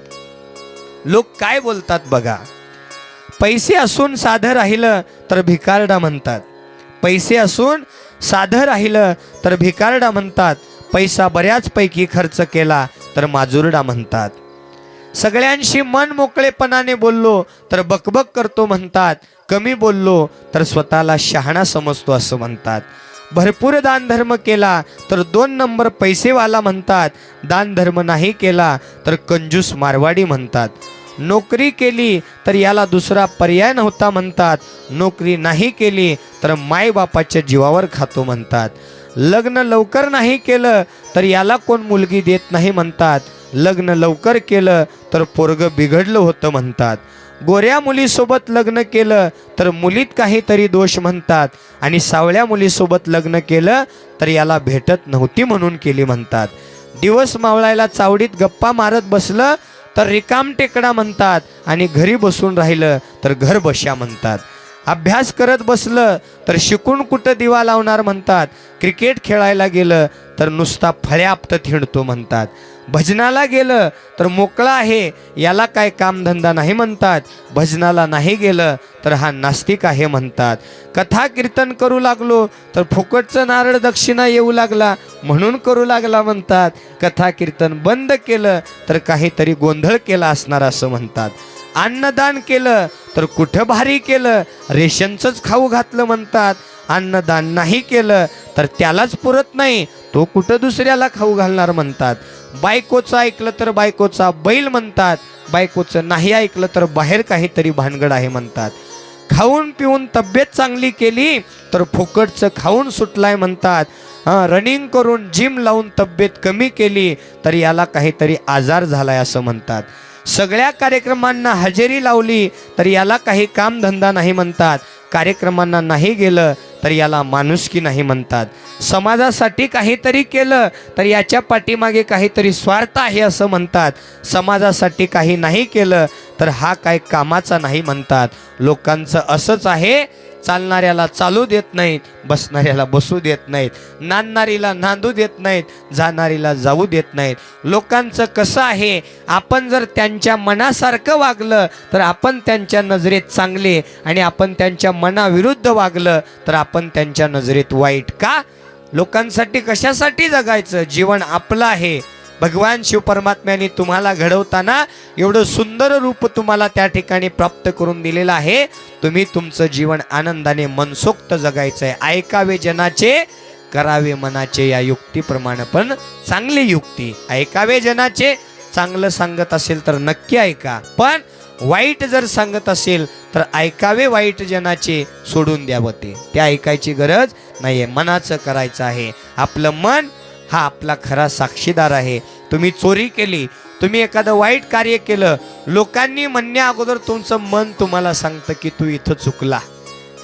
Speaker 1: लोक काय बोलतात बघा. पैसे असून साधं राहिलं तर भिकारडा म्हणतात. पैसे असून साधं राहिलं तर भिकारडा म्हणतात. पैसा बऱ्याचपैकी खर्च केला तर माजुरडा म्हणतात. सगळ्यांशी मन मोकळेपणाने बोललो तर बकबक करतो म्हणतात. कमी बोललो तर स्वतःला शहाणा समजतो असं म्हणतात. भरपूर दान धर्म केला तर 2 नंबर पैसेवाला म्हणतात. दान धर्म नाही केला तर कंजूस मारवाडी म्हणतात. नोकरी केली तर याला दुसरा पर्याय नव्हता म्हणतात. नोकरी नाही केली तर मायबापाच्या जीवावर खातो म्हणतात. लग्न लवकर नाही केलं तर याला कोण मुलगी देत नाही म्हणतात. लग्न लवकर केलं तर पोरगं बिघडलं होतं म्हणतात. गोऱ्या मुलीसोबत लग्न केलं तर मुलीत काहीतरी दोष म्हणतात आणि सावळ्या मुलीसोबत लग्न केलं तर याला भेटत नव्हती म्हणून केली म्हणतात. दिवस मावळायला चावडीत गप्पा मारत बसलं तर रिकाम टेकडा म्हणतात आणि घरी बसून राहिलं तर घर बशा म्हणतात. अभ्यास करत बसलं तर शिकून कुठं दिवा लावणार म्हणतात. क्रिकेट खेळायला गेलं तर नुसता फळ्या आपटत हिंडतो म्हणतात. भजनाला गेलं तर मोकळा आहे, याला काय कामधंदा नाही म्हणतात. भजनाला नाही गेलं तर हा नास्तिक आहे म्हणतात. कथा कीर्तन करू लागलो तर फुकटचं नारळ दक्षिणा येऊ लागला म्हणून करू लागला म्हणतात. कथा कीर्तन बंद केलं तर काहीतरी गोंधळ केला असणार असं म्हणतात. अन्नदान केलं तर कुठं भारी केलं, रेशनचंच खाऊ घातलं म्हणतात. अन्नदान नाही केलं तर त्यालाच पुरत नाही, तो कुठं दुसऱ्याला खाऊ घालणार म्हणतात. बायकोचं ऐकलं तर बायकोचा बैल म्हणतात. बायकोचं नाही ऐकलं तर बाहेर काहीतरी भानगड आहे म्हणतात. खाऊन पिऊन तब्येत चांगली केली तर फुकटचं खाऊन सुटलाय म्हणतात. रनिंग करून जिम लावून तब्येत कमी केली तर याला काहीतरी आजार झालाय असं म्हणतात. सगळ्या कार्यक्रमांना हजेरी लावली तर याला काही कामधंदा नाही म्हणतात. कार्यक्रमांना नाही गेलं तर याला माणुसकी नाही म्हणतात. समाजासाठी काहीतरी केलं तर याच्या पाठीमागे काहीतरी स्वार्थ आहे असं म्हणतात. समाजासाठी काही नाही केलं तर हा काय कामाचा नाही म्हणतात. लोकांचं असंच आहे, चालणाऱ्याला चालू देत नाहीत, बसणाऱ्याला बसू देत नाहीत, नांदणारीला नांदू देत नाहीत, जाणारीला जाऊ देत नाहीत. लोकांचं कसं आहे, आपण जर त्यांच्या मनासारखं वागलं तर आपण त्यांच्या नजरेत चांगले आणि आपण त्यांच्या मनाविरुद्ध वागलं तर आपण त्यांच्या नजरेत वाईट. का? लोकांसाठी कशासाठी जगायचं? जीवन आपलं आहे. भगवान शिवपरमात्म्याने तुम्हाला घडवताना एवढं सुंदर रूप तुम्हाला त्या ठिकाणी प्राप्त करून दिलेलं आहे. तुम्ही तुमचं जीवन आनंदाने मनसोक्त जगायचं आहे. ऐकावे जनाचे, करावे मनाचे, या युक्तीप्रमाणे पण चांगली युक्ती. ऐकावे जनाचे, चांगलं सांगत असेल तर नक्की ऐका, पण वाईट जर सांगत असेल तर ऐकावे वाईट जनाचे, सोडून द्यावं ते ऐकायची गरज नाहीये. मनाचं करायचं आहे. आपलं मन हा आपला खरा साक्षीदार आहे. तुम्ही चोरी केली, तुम्ही एखादं वाईट कार्य केलं, लोकांनी म्हणण्या अगोदर तुमचं मन तुम्हाला सांगतं की तू इथं चुकला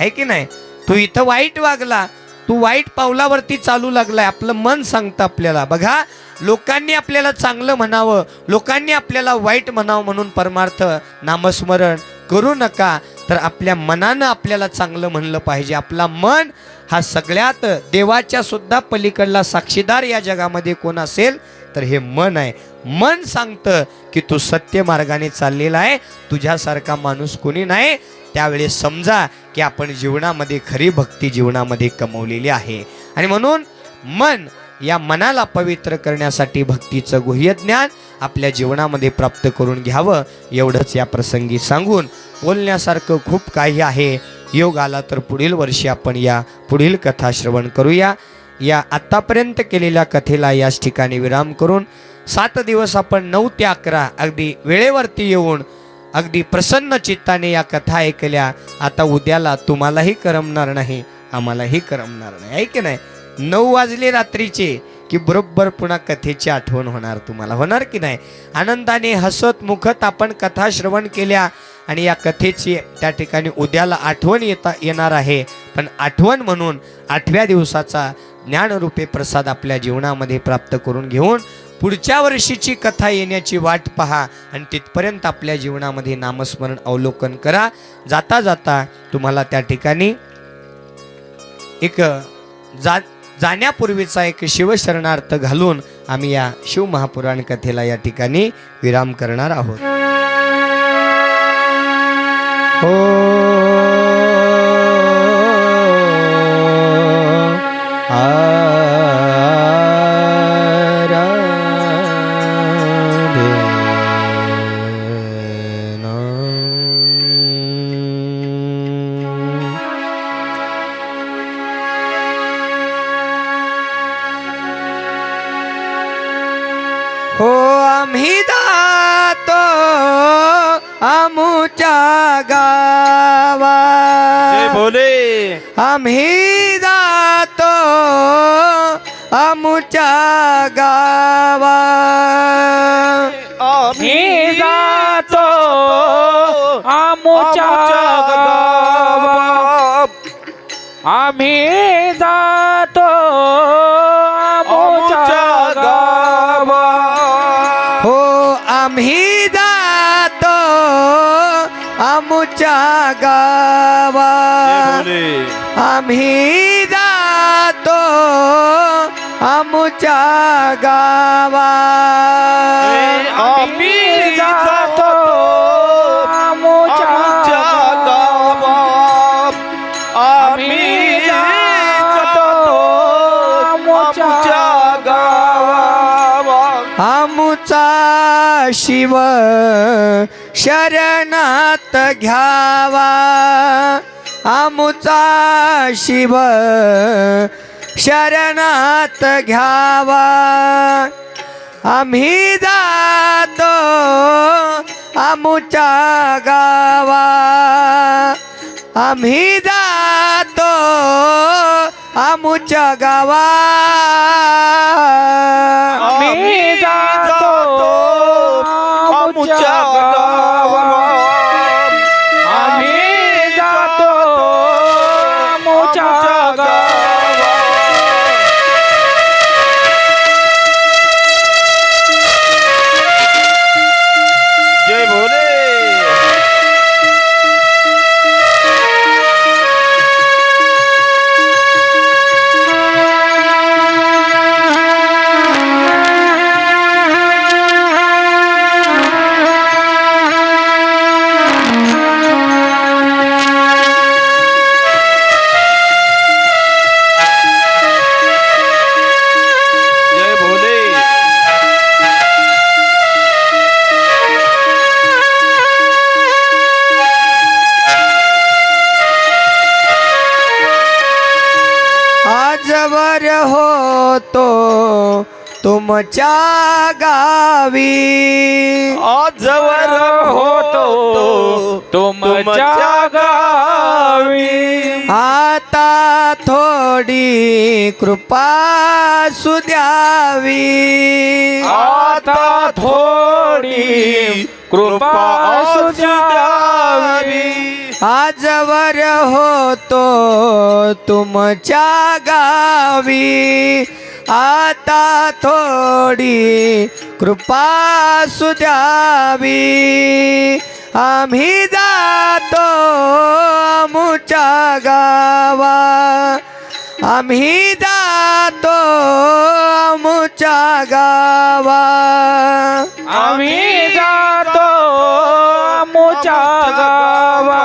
Speaker 1: आहे की नाही, तू इथं वाईट वागला, तू वाईट पावलावरती चालू लागलाय. आपलं मन सांगतं आपल्याला. बघा, लोकांनी आपल्याला चांगलं म्हणावं, लोकांनी आपल्याला वाईट म्हणावं म्हणून परमार्थ नामस्मरण करू नका, तर आपल्या मनानं आपल्याला चांगलं म्हणलं पाहिजे. आपला मन हा सगळ्यात देवाच्या सुद्धा पलीकडला साक्षीदार या जगामध्ये कोण असेल तर हे मन आहे. मन सांगतं की तू सत्य मार्गाने चाललेला आहे, तुझ्यासारखा माणूस कोणी नाही. त्यावेळेस समजा की आपण जीवनामध्ये खरी भक्ती जीवनामध्ये कमवलेली आहे. आणि म्हणून मन, या मनाला पवित्र करण्यासाठी भक्तीचं गुह्य ज्ञान आपल्या जीवनामध्ये प्राप्त करून घ्यावं, एवढंच या प्रसंगी सांगून बोलण्यासारखं खूप काही आहे. योग आला तर पुढील वर्षी आपण या पुढील कथा श्रवण करूया. या आत्तापर्यंत केलेल्या कथेला याच ठिकाणी विराम करून 7 दिवस आपण 9 ते 11 अगदी वेळेवरती येऊन अगदी प्रसन्न चित्ताने या कथा ऐकल्या. आता उद्याला तुम्हालाही करमणार नाही, आम्हालाही करमणार नाही, आहे की नाही. 9 वाजले रात्रीचे की बरोबर पुन्हा कथेची आठवण होणार तुम्हाला, होणार की नाही. आनंदाने हसत मुखत आपण कथा श्रवण केल्या. आणि या कथेची त्या ठिकाणी उद्याला आठवण येणार आहे. पण आठवण म्हणून 8व्या दिवसाचा ज्ञानरूपी प्रसाद आपल्या जीवनामध्ये प्राप्त करून घेऊन पुढच्या वर्षीची कथा येण्याची वाट पहा आणि तिथपर्यंत आपल्या जीवनामध्ये नामस्मरण अवलोकन करा. जाता जाता तुम्हाला त्या ठिकाणी एक जाण्यापूर्वीचा एक शिवशरणार्थ घालून आम्ही या शिव महापुराण कथेला या ठिकाणी विराम करणार आहोत. हो आम्ही जातो आमुच्या गावा,
Speaker 2: जय भोले.
Speaker 1: आम्ही जातो आमुच्या गावा,
Speaker 2: आम्ही जातो आमुच्या गावा, आम्ही जातो आमुच्या गावा.
Speaker 1: हो आम्ही जातो आमुच्या गावा, आम्ही जातो आमुच्या गावा,
Speaker 2: आम्ही जातो आमुच्या गावा, आम्ही जातो आमुच्या गावा.
Speaker 1: आमुचा शिव शरणात घ्यावा, आमुचा शिव शरणात घ्यावा, आम्ही जातो आमुच्या गावा, आम्ही जातो आमुच्या गावा,
Speaker 2: आम्ही जातो आमुच्या गावा, आम्ही जातो आमुच्या गावा. जय भोले. जय भोले.
Speaker 1: आजवर होतो तुमच्या गावी,
Speaker 2: आजवर होतो तुमच्या गावी,
Speaker 1: आता थोडी कृपा सुद्यावी,
Speaker 2: आता थोडी कृपा सुद्यावी.
Speaker 1: आजवर होतो तुमच्या गावी, आता थोडी कृपा सुद्यावी, आम्ही जातो आमुच्या गावा, आम्ही जातो आमुच्या गावा,
Speaker 2: आम्ही जातो आमुच्या गावा,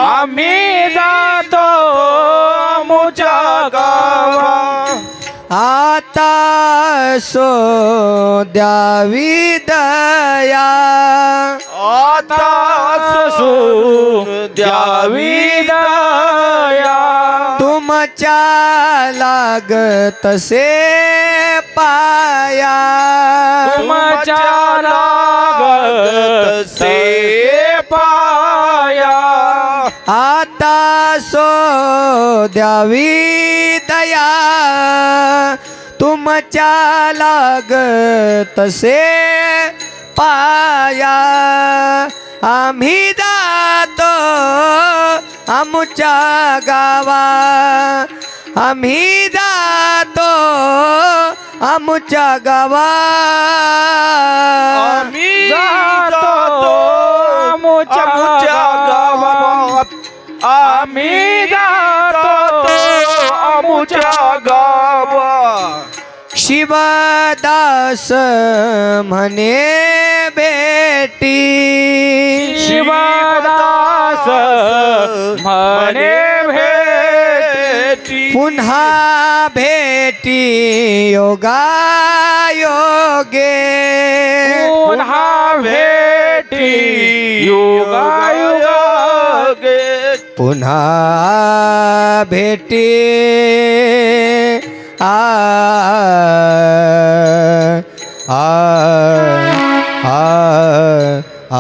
Speaker 2: आम्ही जातो आमुच्या गावा.
Speaker 1: आता सो द्यावी दया,
Speaker 2: आता सो द्यावी दया,
Speaker 1: तुमच्या लागतसे पाया,
Speaker 2: तुमच्या लागत से पाया.
Speaker 1: आता सो द्यावी दया, तुमच्या लागतसे पाया, आम्ही जातो आमुच्या गावा आम्ही जातो आमुच्या गावा
Speaker 2: आम्ही जातो आमुच्या गावात आम्ही जातो आमुच्या गावात
Speaker 1: शिवदास म्हणे बेटी
Speaker 2: शिवदास म्हणे भेटी
Speaker 1: पुन्हा भेटी योगा योगे
Speaker 2: पुन्हा भेटी योगायोगे
Speaker 1: पुन्हा भेटी आ आ आ आ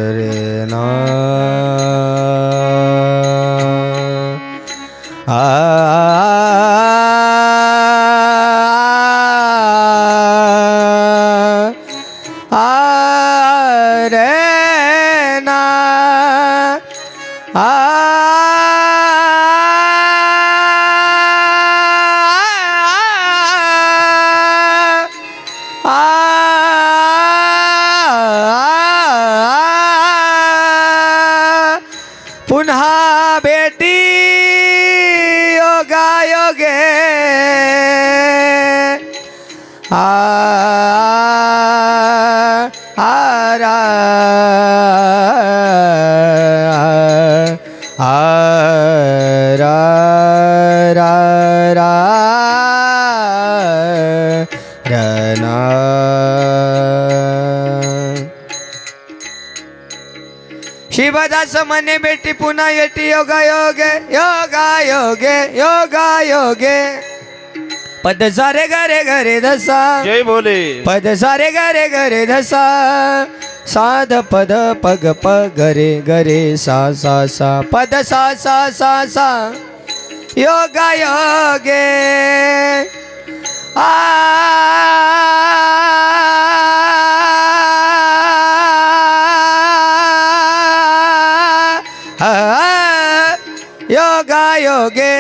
Speaker 1: रे ना रे ना पुन्हा भेटी योगा योगे रा रा रा रा रना शिवदास म्हणे बेटी पुन्हा येटी योगा योगे योगा योगे योगा योगे पद सारे गरे गरे धसा
Speaker 2: जय बोले
Speaker 1: पद सारे गरे गरे धसा साध पद पग प गरे गरे सा सा सा पद सा सा सा सा योगा योगे योगा योगे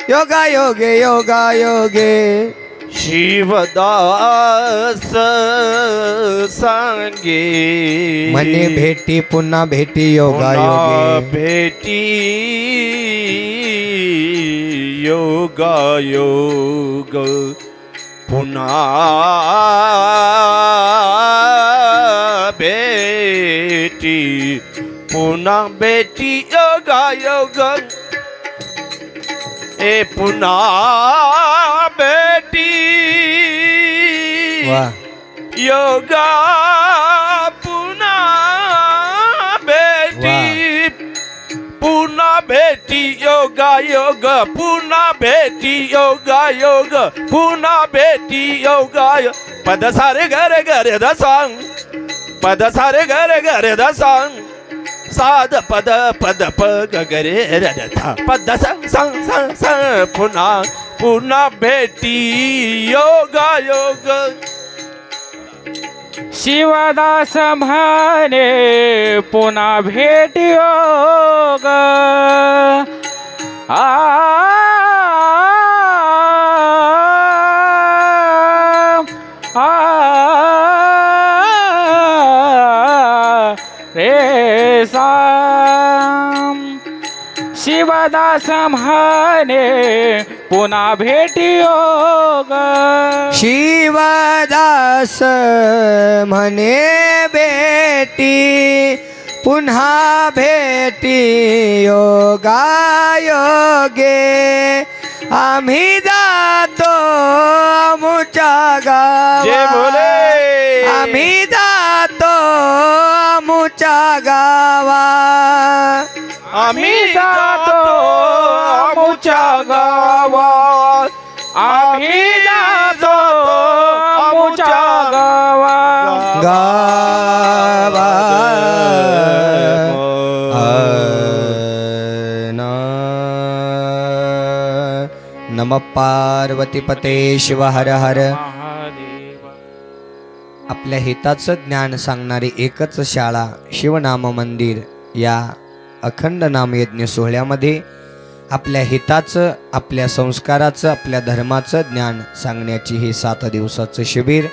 Speaker 1: योगा योगे योगा योगे
Speaker 2: शिवदास सांगे
Speaker 1: म्हणे भेटी पुन्हा भेटी योगा
Speaker 2: पुन्हा
Speaker 1: योगे
Speaker 2: भेटी योगा योग पुन्हा भेटी पुन्हा भेटी योगा योग ए पुन्हा भेटी
Speaker 1: वाह
Speaker 2: योगा पुन्हा भेटी पुन्हा भेटी योगा योग पुन्हा भेटी योगा योग पुन्हा भेटी योगा पद सारे गरे गरे द सांग पद सारे गरे गरे द सांग साध पद पद प ग गरे र द सा पद सांग सांग सांग सांग पुन्हा पुन्हा भेटी योगा योग
Speaker 3: शिवदास म्हणे पुन्हा भेट योग रे साम शिवदास म्हणे पुन्हा भेट योग
Speaker 1: शिवदास म्हणे बेटी पुन्हा भेटी योगा योगे आम्ही जातो आमुच्या
Speaker 2: जय
Speaker 1: गावा
Speaker 2: भोले
Speaker 1: आम्ही जातो आमुच्या गावा
Speaker 2: आम्ही जातो आमुच्या गावात आम्ही जातो आमुच्या
Speaker 3: गावा
Speaker 1: गावा नमः पार्वतीपते शिव हर हर.
Speaker 3: महादेव.
Speaker 1: आपल्या हिताचं ज्ञान सांगणारी एकच शाळा शिवनाम मंदिर या अखंड नामयज्ञ सोहळ्यामध्ये आपल्या हिताचं, आपल्या संस्काराचं, आपल्या धर्माचं ज्ञान सांगण्याची ही 7 दिवसाचं शिबिर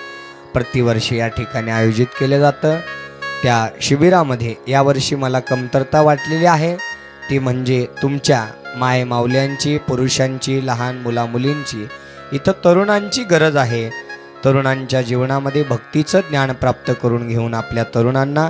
Speaker 1: प्रतिवर्षी या ठिकाणी आयोजित केलं जातं. त्या शिबिरामध्ये यावर्षी मला कमतरता वाटलेली आहे, ती म्हणजे तुमच्या माय माऊल्यांची, पुरुषांची, लहान मुलामुलींची. इथं तरुणांची गरज आहे. तरुणांच्या जीवनामध्ये भक्तीचं ज्ञान प्राप्त करून घेऊन आपल्या तरुणांना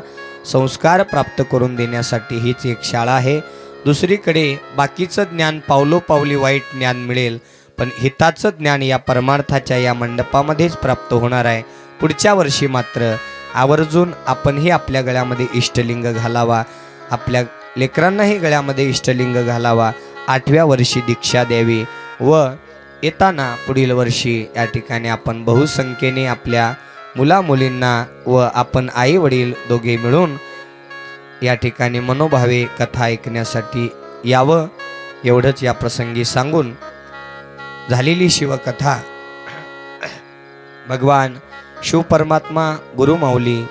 Speaker 1: संस्कार प्राप्त करून देण्यासाठी हीच एक शाळा आहे. दुसरीकडे बाकीचं ज्ञान पावलोपावली वाईट ज्ञान मिळेल, पण हिताचं ज्ञान या परमार्थाच्या या मंडपामध्येच प्राप्त होणार आहे. पुढच्या वर्षी मात्र आवर्जून आपणही आपल्या गळ्यामध्ये इष्टलिंग घालावा, आपल्या लेकरांनाही गळ्यामध्ये इष्टलिंग घालावा, 8व्या वर्षी दीक्षा द्यावी व येताना पुढील वर्षी या ठिकाणी आपण बहुसंख्येने आपल्या मुलामुलींना व आपण आई वडील दोघे मिळून या ठिकाणी मनोभावे कथा ऐकण्यासाठी यावं, एवढंच या प्रसंगी सांगून झालेली शिवकथा भगवान शिव परमात्मा, गुरुमाऊली,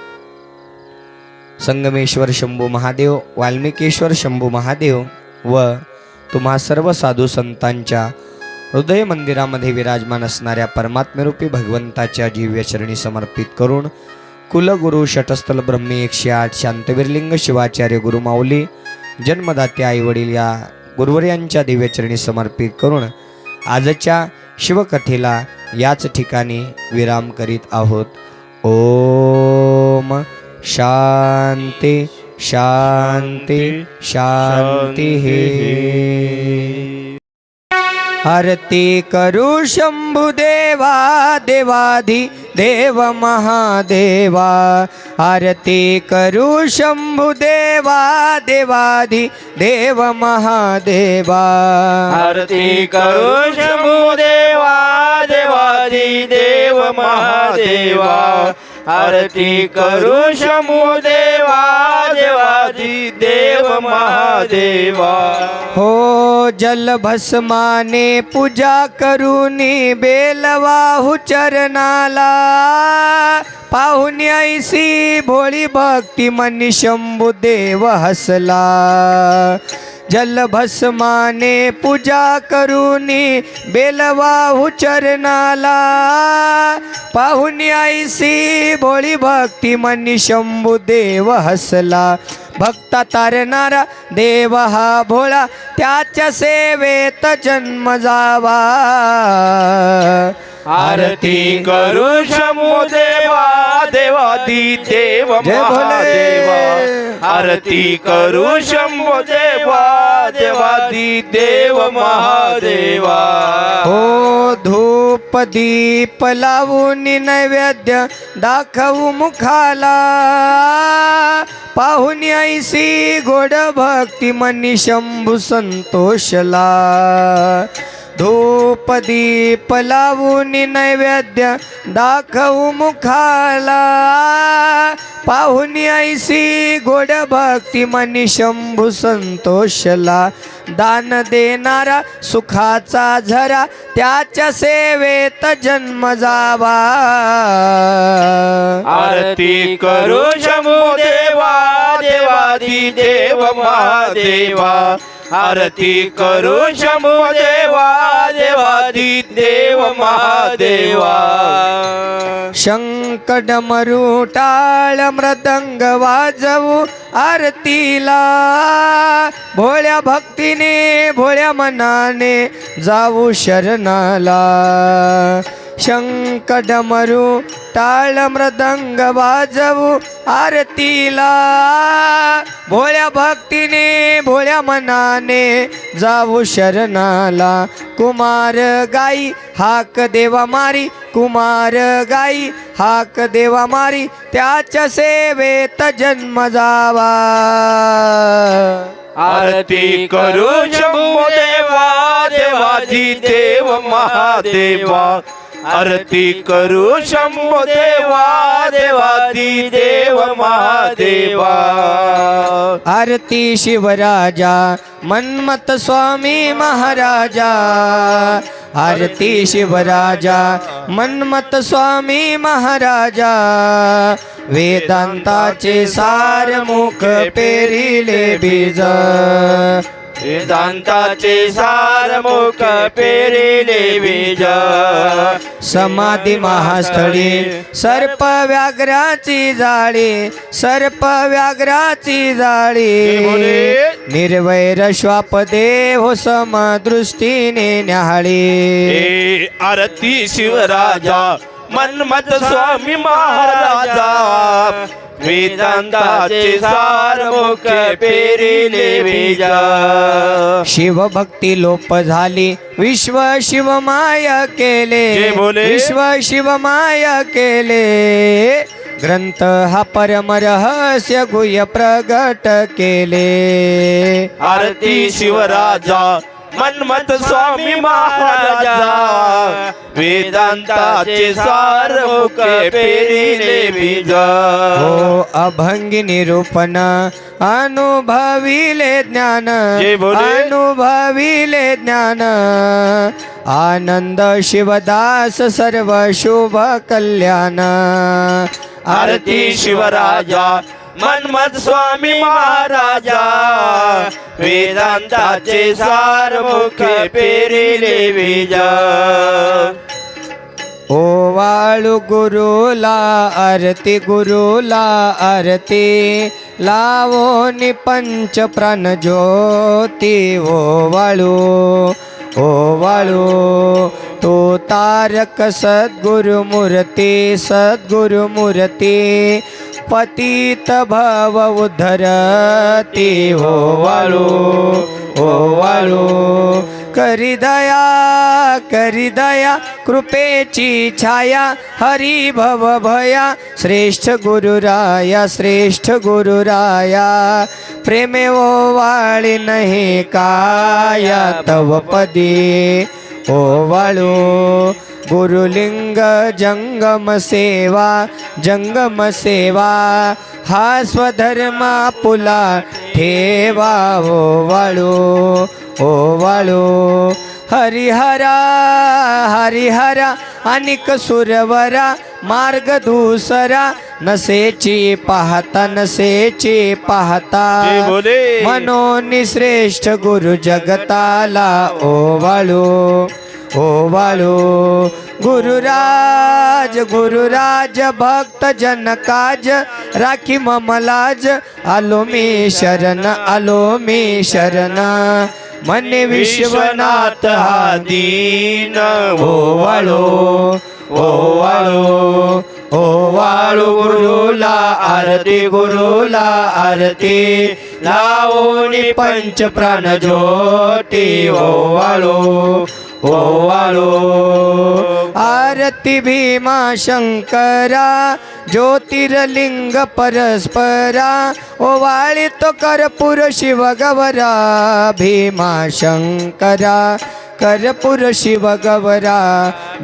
Speaker 1: संगमेश्वर शंभू महादेव, वाल्मिकेश्वर शंभू महादेव व तुम्हा सर्व साधू संतांच्या हृदय मंदिरामध्ये विराजमान असणाऱ्या परमात्म्यरूपी भगवंताच्या दिव्यचरणी समर्पित करून कुलगुरु शटस्थल ब्रह्मी 108 शांतवीरलिंग शिवाचार्य गुरुमाऊली जन्मदाते आईवडील या गुरुवर्यांच्या दिव्यचरणी समर्पित करून आजच्या शिवकथेला याच ठिकाणी विराम करीत आहोत. ओम शांती शांती शांती. आरती करू शंभू देवा देवाधी देव महादेवा. आरती करू शंभू देवा देवाधी देव महादेवा.
Speaker 2: आरती करू शंभू देवा देवादी देव महादेवा. आरती करू शंभू देवा देवादी देव महादेवा.
Speaker 1: हो जल भस्माने पूजा करूनी बेलवाहू चरणाला. पाहुणी ऐसी भोळी भक्ती मनी शंभू देव हसला. जल भस्माने पूजा करूनी बेलवाहू चरणाला. पाहुणी ऐसी भोळी भक्ती मनी शंभू देव हसला. भक्ता तारणारा देव हा भोळा त्याच्या सेवेत जन्म जावा.
Speaker 2: आरती करू शंभू देवा देवादी देव
Speaker 1: जय भोले.
Speaker 2: महादेवा. आरती करू शंभू देवा देवादी देव महादेवा.
Speaker 1: हो धूप दीप लावून नैवेद्य दाखवू मुखाला. पाहुणी ऐसी गोड भक्ती मनी शंभू संतोषला. धूप दीप लावून नैवेद्य दाखवू मुखाला. पाहुणी ऐसी गोड भक्ती मनी शंभू संतोषला. दान देणारा सुखाचा झरा त्याच्या सेवेत जन्म जावा.
Speaker 2: आरती करू शंभू देवा देवादी देव महादेवा. आरती करू शंभू देवा देवादी देव महादेवा.
Speaker 1: शंख डमरू टाळ मृदंग वाजवू आरतीला. भोळ्या भक्तीने भोळ्या मनाने जाऊ शरणाला. शंख डमरू टाळ मृदंग वाजवू आरतीला. भोळ्या भक्तीने भोळ्या मनाने जाऊ शरणाला. कुमार गाई हाक देवा मारी. कुमार गाई हाक देवा मारी त्याच्या सेवेत जन्म जावा.
Speaker 2: आरती करू शंभू देवा देवादी देव महादेवा. आरती करू शंभो देवा देवादी देव महादेवा
Speaker 1: आरती शिवराजा मन्मथ स्वामी महाराजा आरती शिवराजा मन्मथ स्वामी महाराजा वेदांताचे सार मुख पेरिले बीज
Speaker 2: वेदांताचे सारमुख पेरिले बीज
Speaker 1: समाधी महास्थळी सर्प व्याघ्राची जाळी सर्प व्याघ्राची जाळी निर्वैर श्वापदेव समदृष्टीने न्याहाळी
Speaker 2: आरती शिवराजा मन्मथ स्वामी महाराजा वेदांताचे सारमुख पेरिले बीज
Speaker 1: शिवभक्ती लोप झाली विश्व शिवमाय केले
Speaker 2: जय भोले.
Speaker 1: विश्व शिवमाय केले ग्रंथ हा परम रहस्य गुह्य प्रगट केले
Speaker 2: आरती शिवराजा मन्मथ स्वामी महाराजा वेदांताचे सारमुख पेरिले बीज
Speaker 1: हो अभंगी निरूपण अनुभविले ज्ञान
Speaker 2: जय भोले.
Speaker 1: अनुभविले ज्ञान आनंद शिवदास सर्व शुभ कल्याण
Speaker 2: आरती शिवराजा मन्मथ स्वामी महाराजा वेदांताचे सारमुख पेरिले बीज
Speaker 1: ओवाळू गुरुला आरती गुरुला आरती लावो निपंच प्राण ज्योती ओवाळू ओवाळू तो तारक सद्गुरुमूर्ती सद्गुरुमूर्ती पतित भव उद्धरती ओवाळू ओवाळू करी दया कृपेची छाया हरी भव भया श्रेष्ठ गुरुराया प्रेमे ओवाळी नाही काया तव पदी ओवाळू गुरुलिंग जंगम सेवा हा स्वधर्म पुला ठेवा ओवाळू ओवाळू हरिहरा अनिक सुरवरा मार्ग दुसरा नसेची पाहता
Speaker 2: जय भोले.
Speaker 1: मनोनी श्रेष्ठ गुरु जगताला ओवाळू ओवाळू गुरुराज भक्त जन काज राखी ममलाज आलो मी शरण मने विश्वनाथ हा दीन ओवाळू ओवाळू ओवाळू गुरुला आरती लावोनी पंच प्राण ज्योती ओवाळू ओवाळू आरती भीमा शंकरा ज्योतिर्लिंग परस्परा ओवाळी तो कर्पूर शिव गवरा भीमा शंकरा कर्पूर शिव गवरा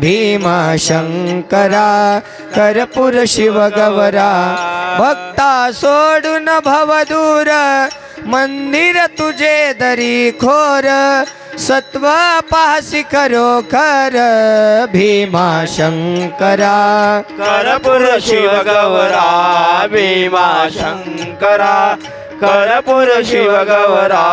Speaker 1: भीमा शंकरा कर्पूर शिव गवरा भक्ता सोडून भवदूर मंदिर तुझे दरी खोर सत्व पासी खरोखर भीमा शंकरा
Speaker 2: कर्पूर शिव गौरा भीमा शंकरा कर्पूर शिव गौरा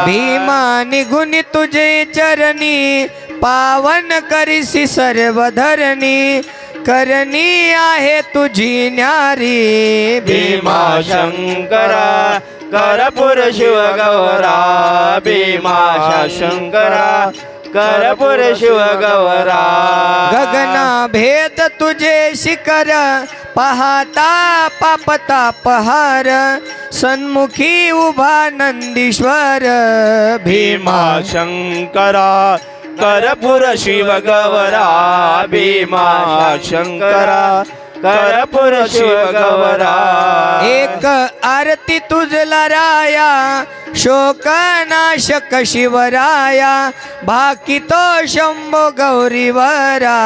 Speaker 1: भीमा निघून तुझे चरणी पावन करीसी सर्व धरणी करणी आहे तुझी न्यारी
Speaker 2: भीमा शंकरा कर्पूर शिव गौरा भीमा शंकरा कर्पूर शिव गौरा
Speaker 1: गगना भेद तुझे शिखर पाहता पापता पहार सन्मुखी उभा नंदीश्वर
Speaker 2: भीमा शंकरा कर्पूर शिव गौरा भीमा शंकरा कर्पूर शिव गौरा
Speaker 1: एक आरती भेटी तुझला राया शोकनाशक शिवराया भाकितो शंभो गौरीवरा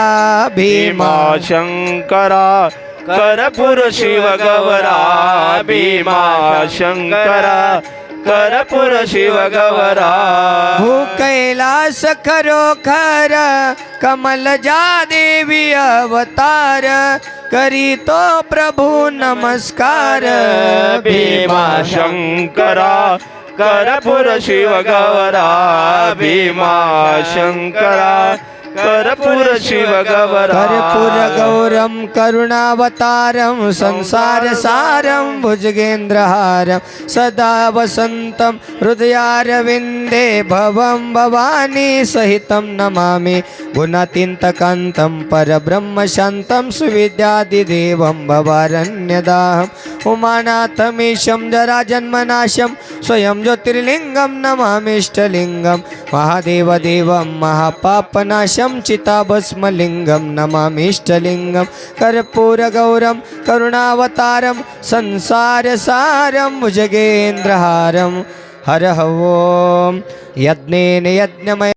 Speaker 1: भीमा
Speaker 2: भीमा शंकरा कर्पूर शिव गौरा भीमा शंकरा कर्पूर शिव गौरा
Speaker 1: भू कैलास खरोखर कमल जा देवी अवतार करीतो प्रभु नमस्कार
Speaker 2: भीमा शंकरा कर्पूर शिव गौरा भीमा शंकरा कर्पूर शिव गौरा
Speaker 1: कर्पूर गौरम करुणावतारम संसार सारम भुजगेंद्रहारम सदा वसंतम हृदयारविंदे भवम भवानी सहितं नमामि गुणातीतकान्तं परब्रह्म शान्तं सुविद्यादिदेवं भवारण्यदाहम् उमानाथमीशं जराजन्मनाशं स्वयं ज्योतिर्लिङ्गं नमामिष्टलिङ्गं महादेवदेवं महापापनाशं चिताभस्मलिङ्गं नमामिष्टलिङ्गं कर्पूरगौरं करुणावतारं संसारसारं भुजगेन्द्रहारं हर ओं यज्ञेन यज्ञमय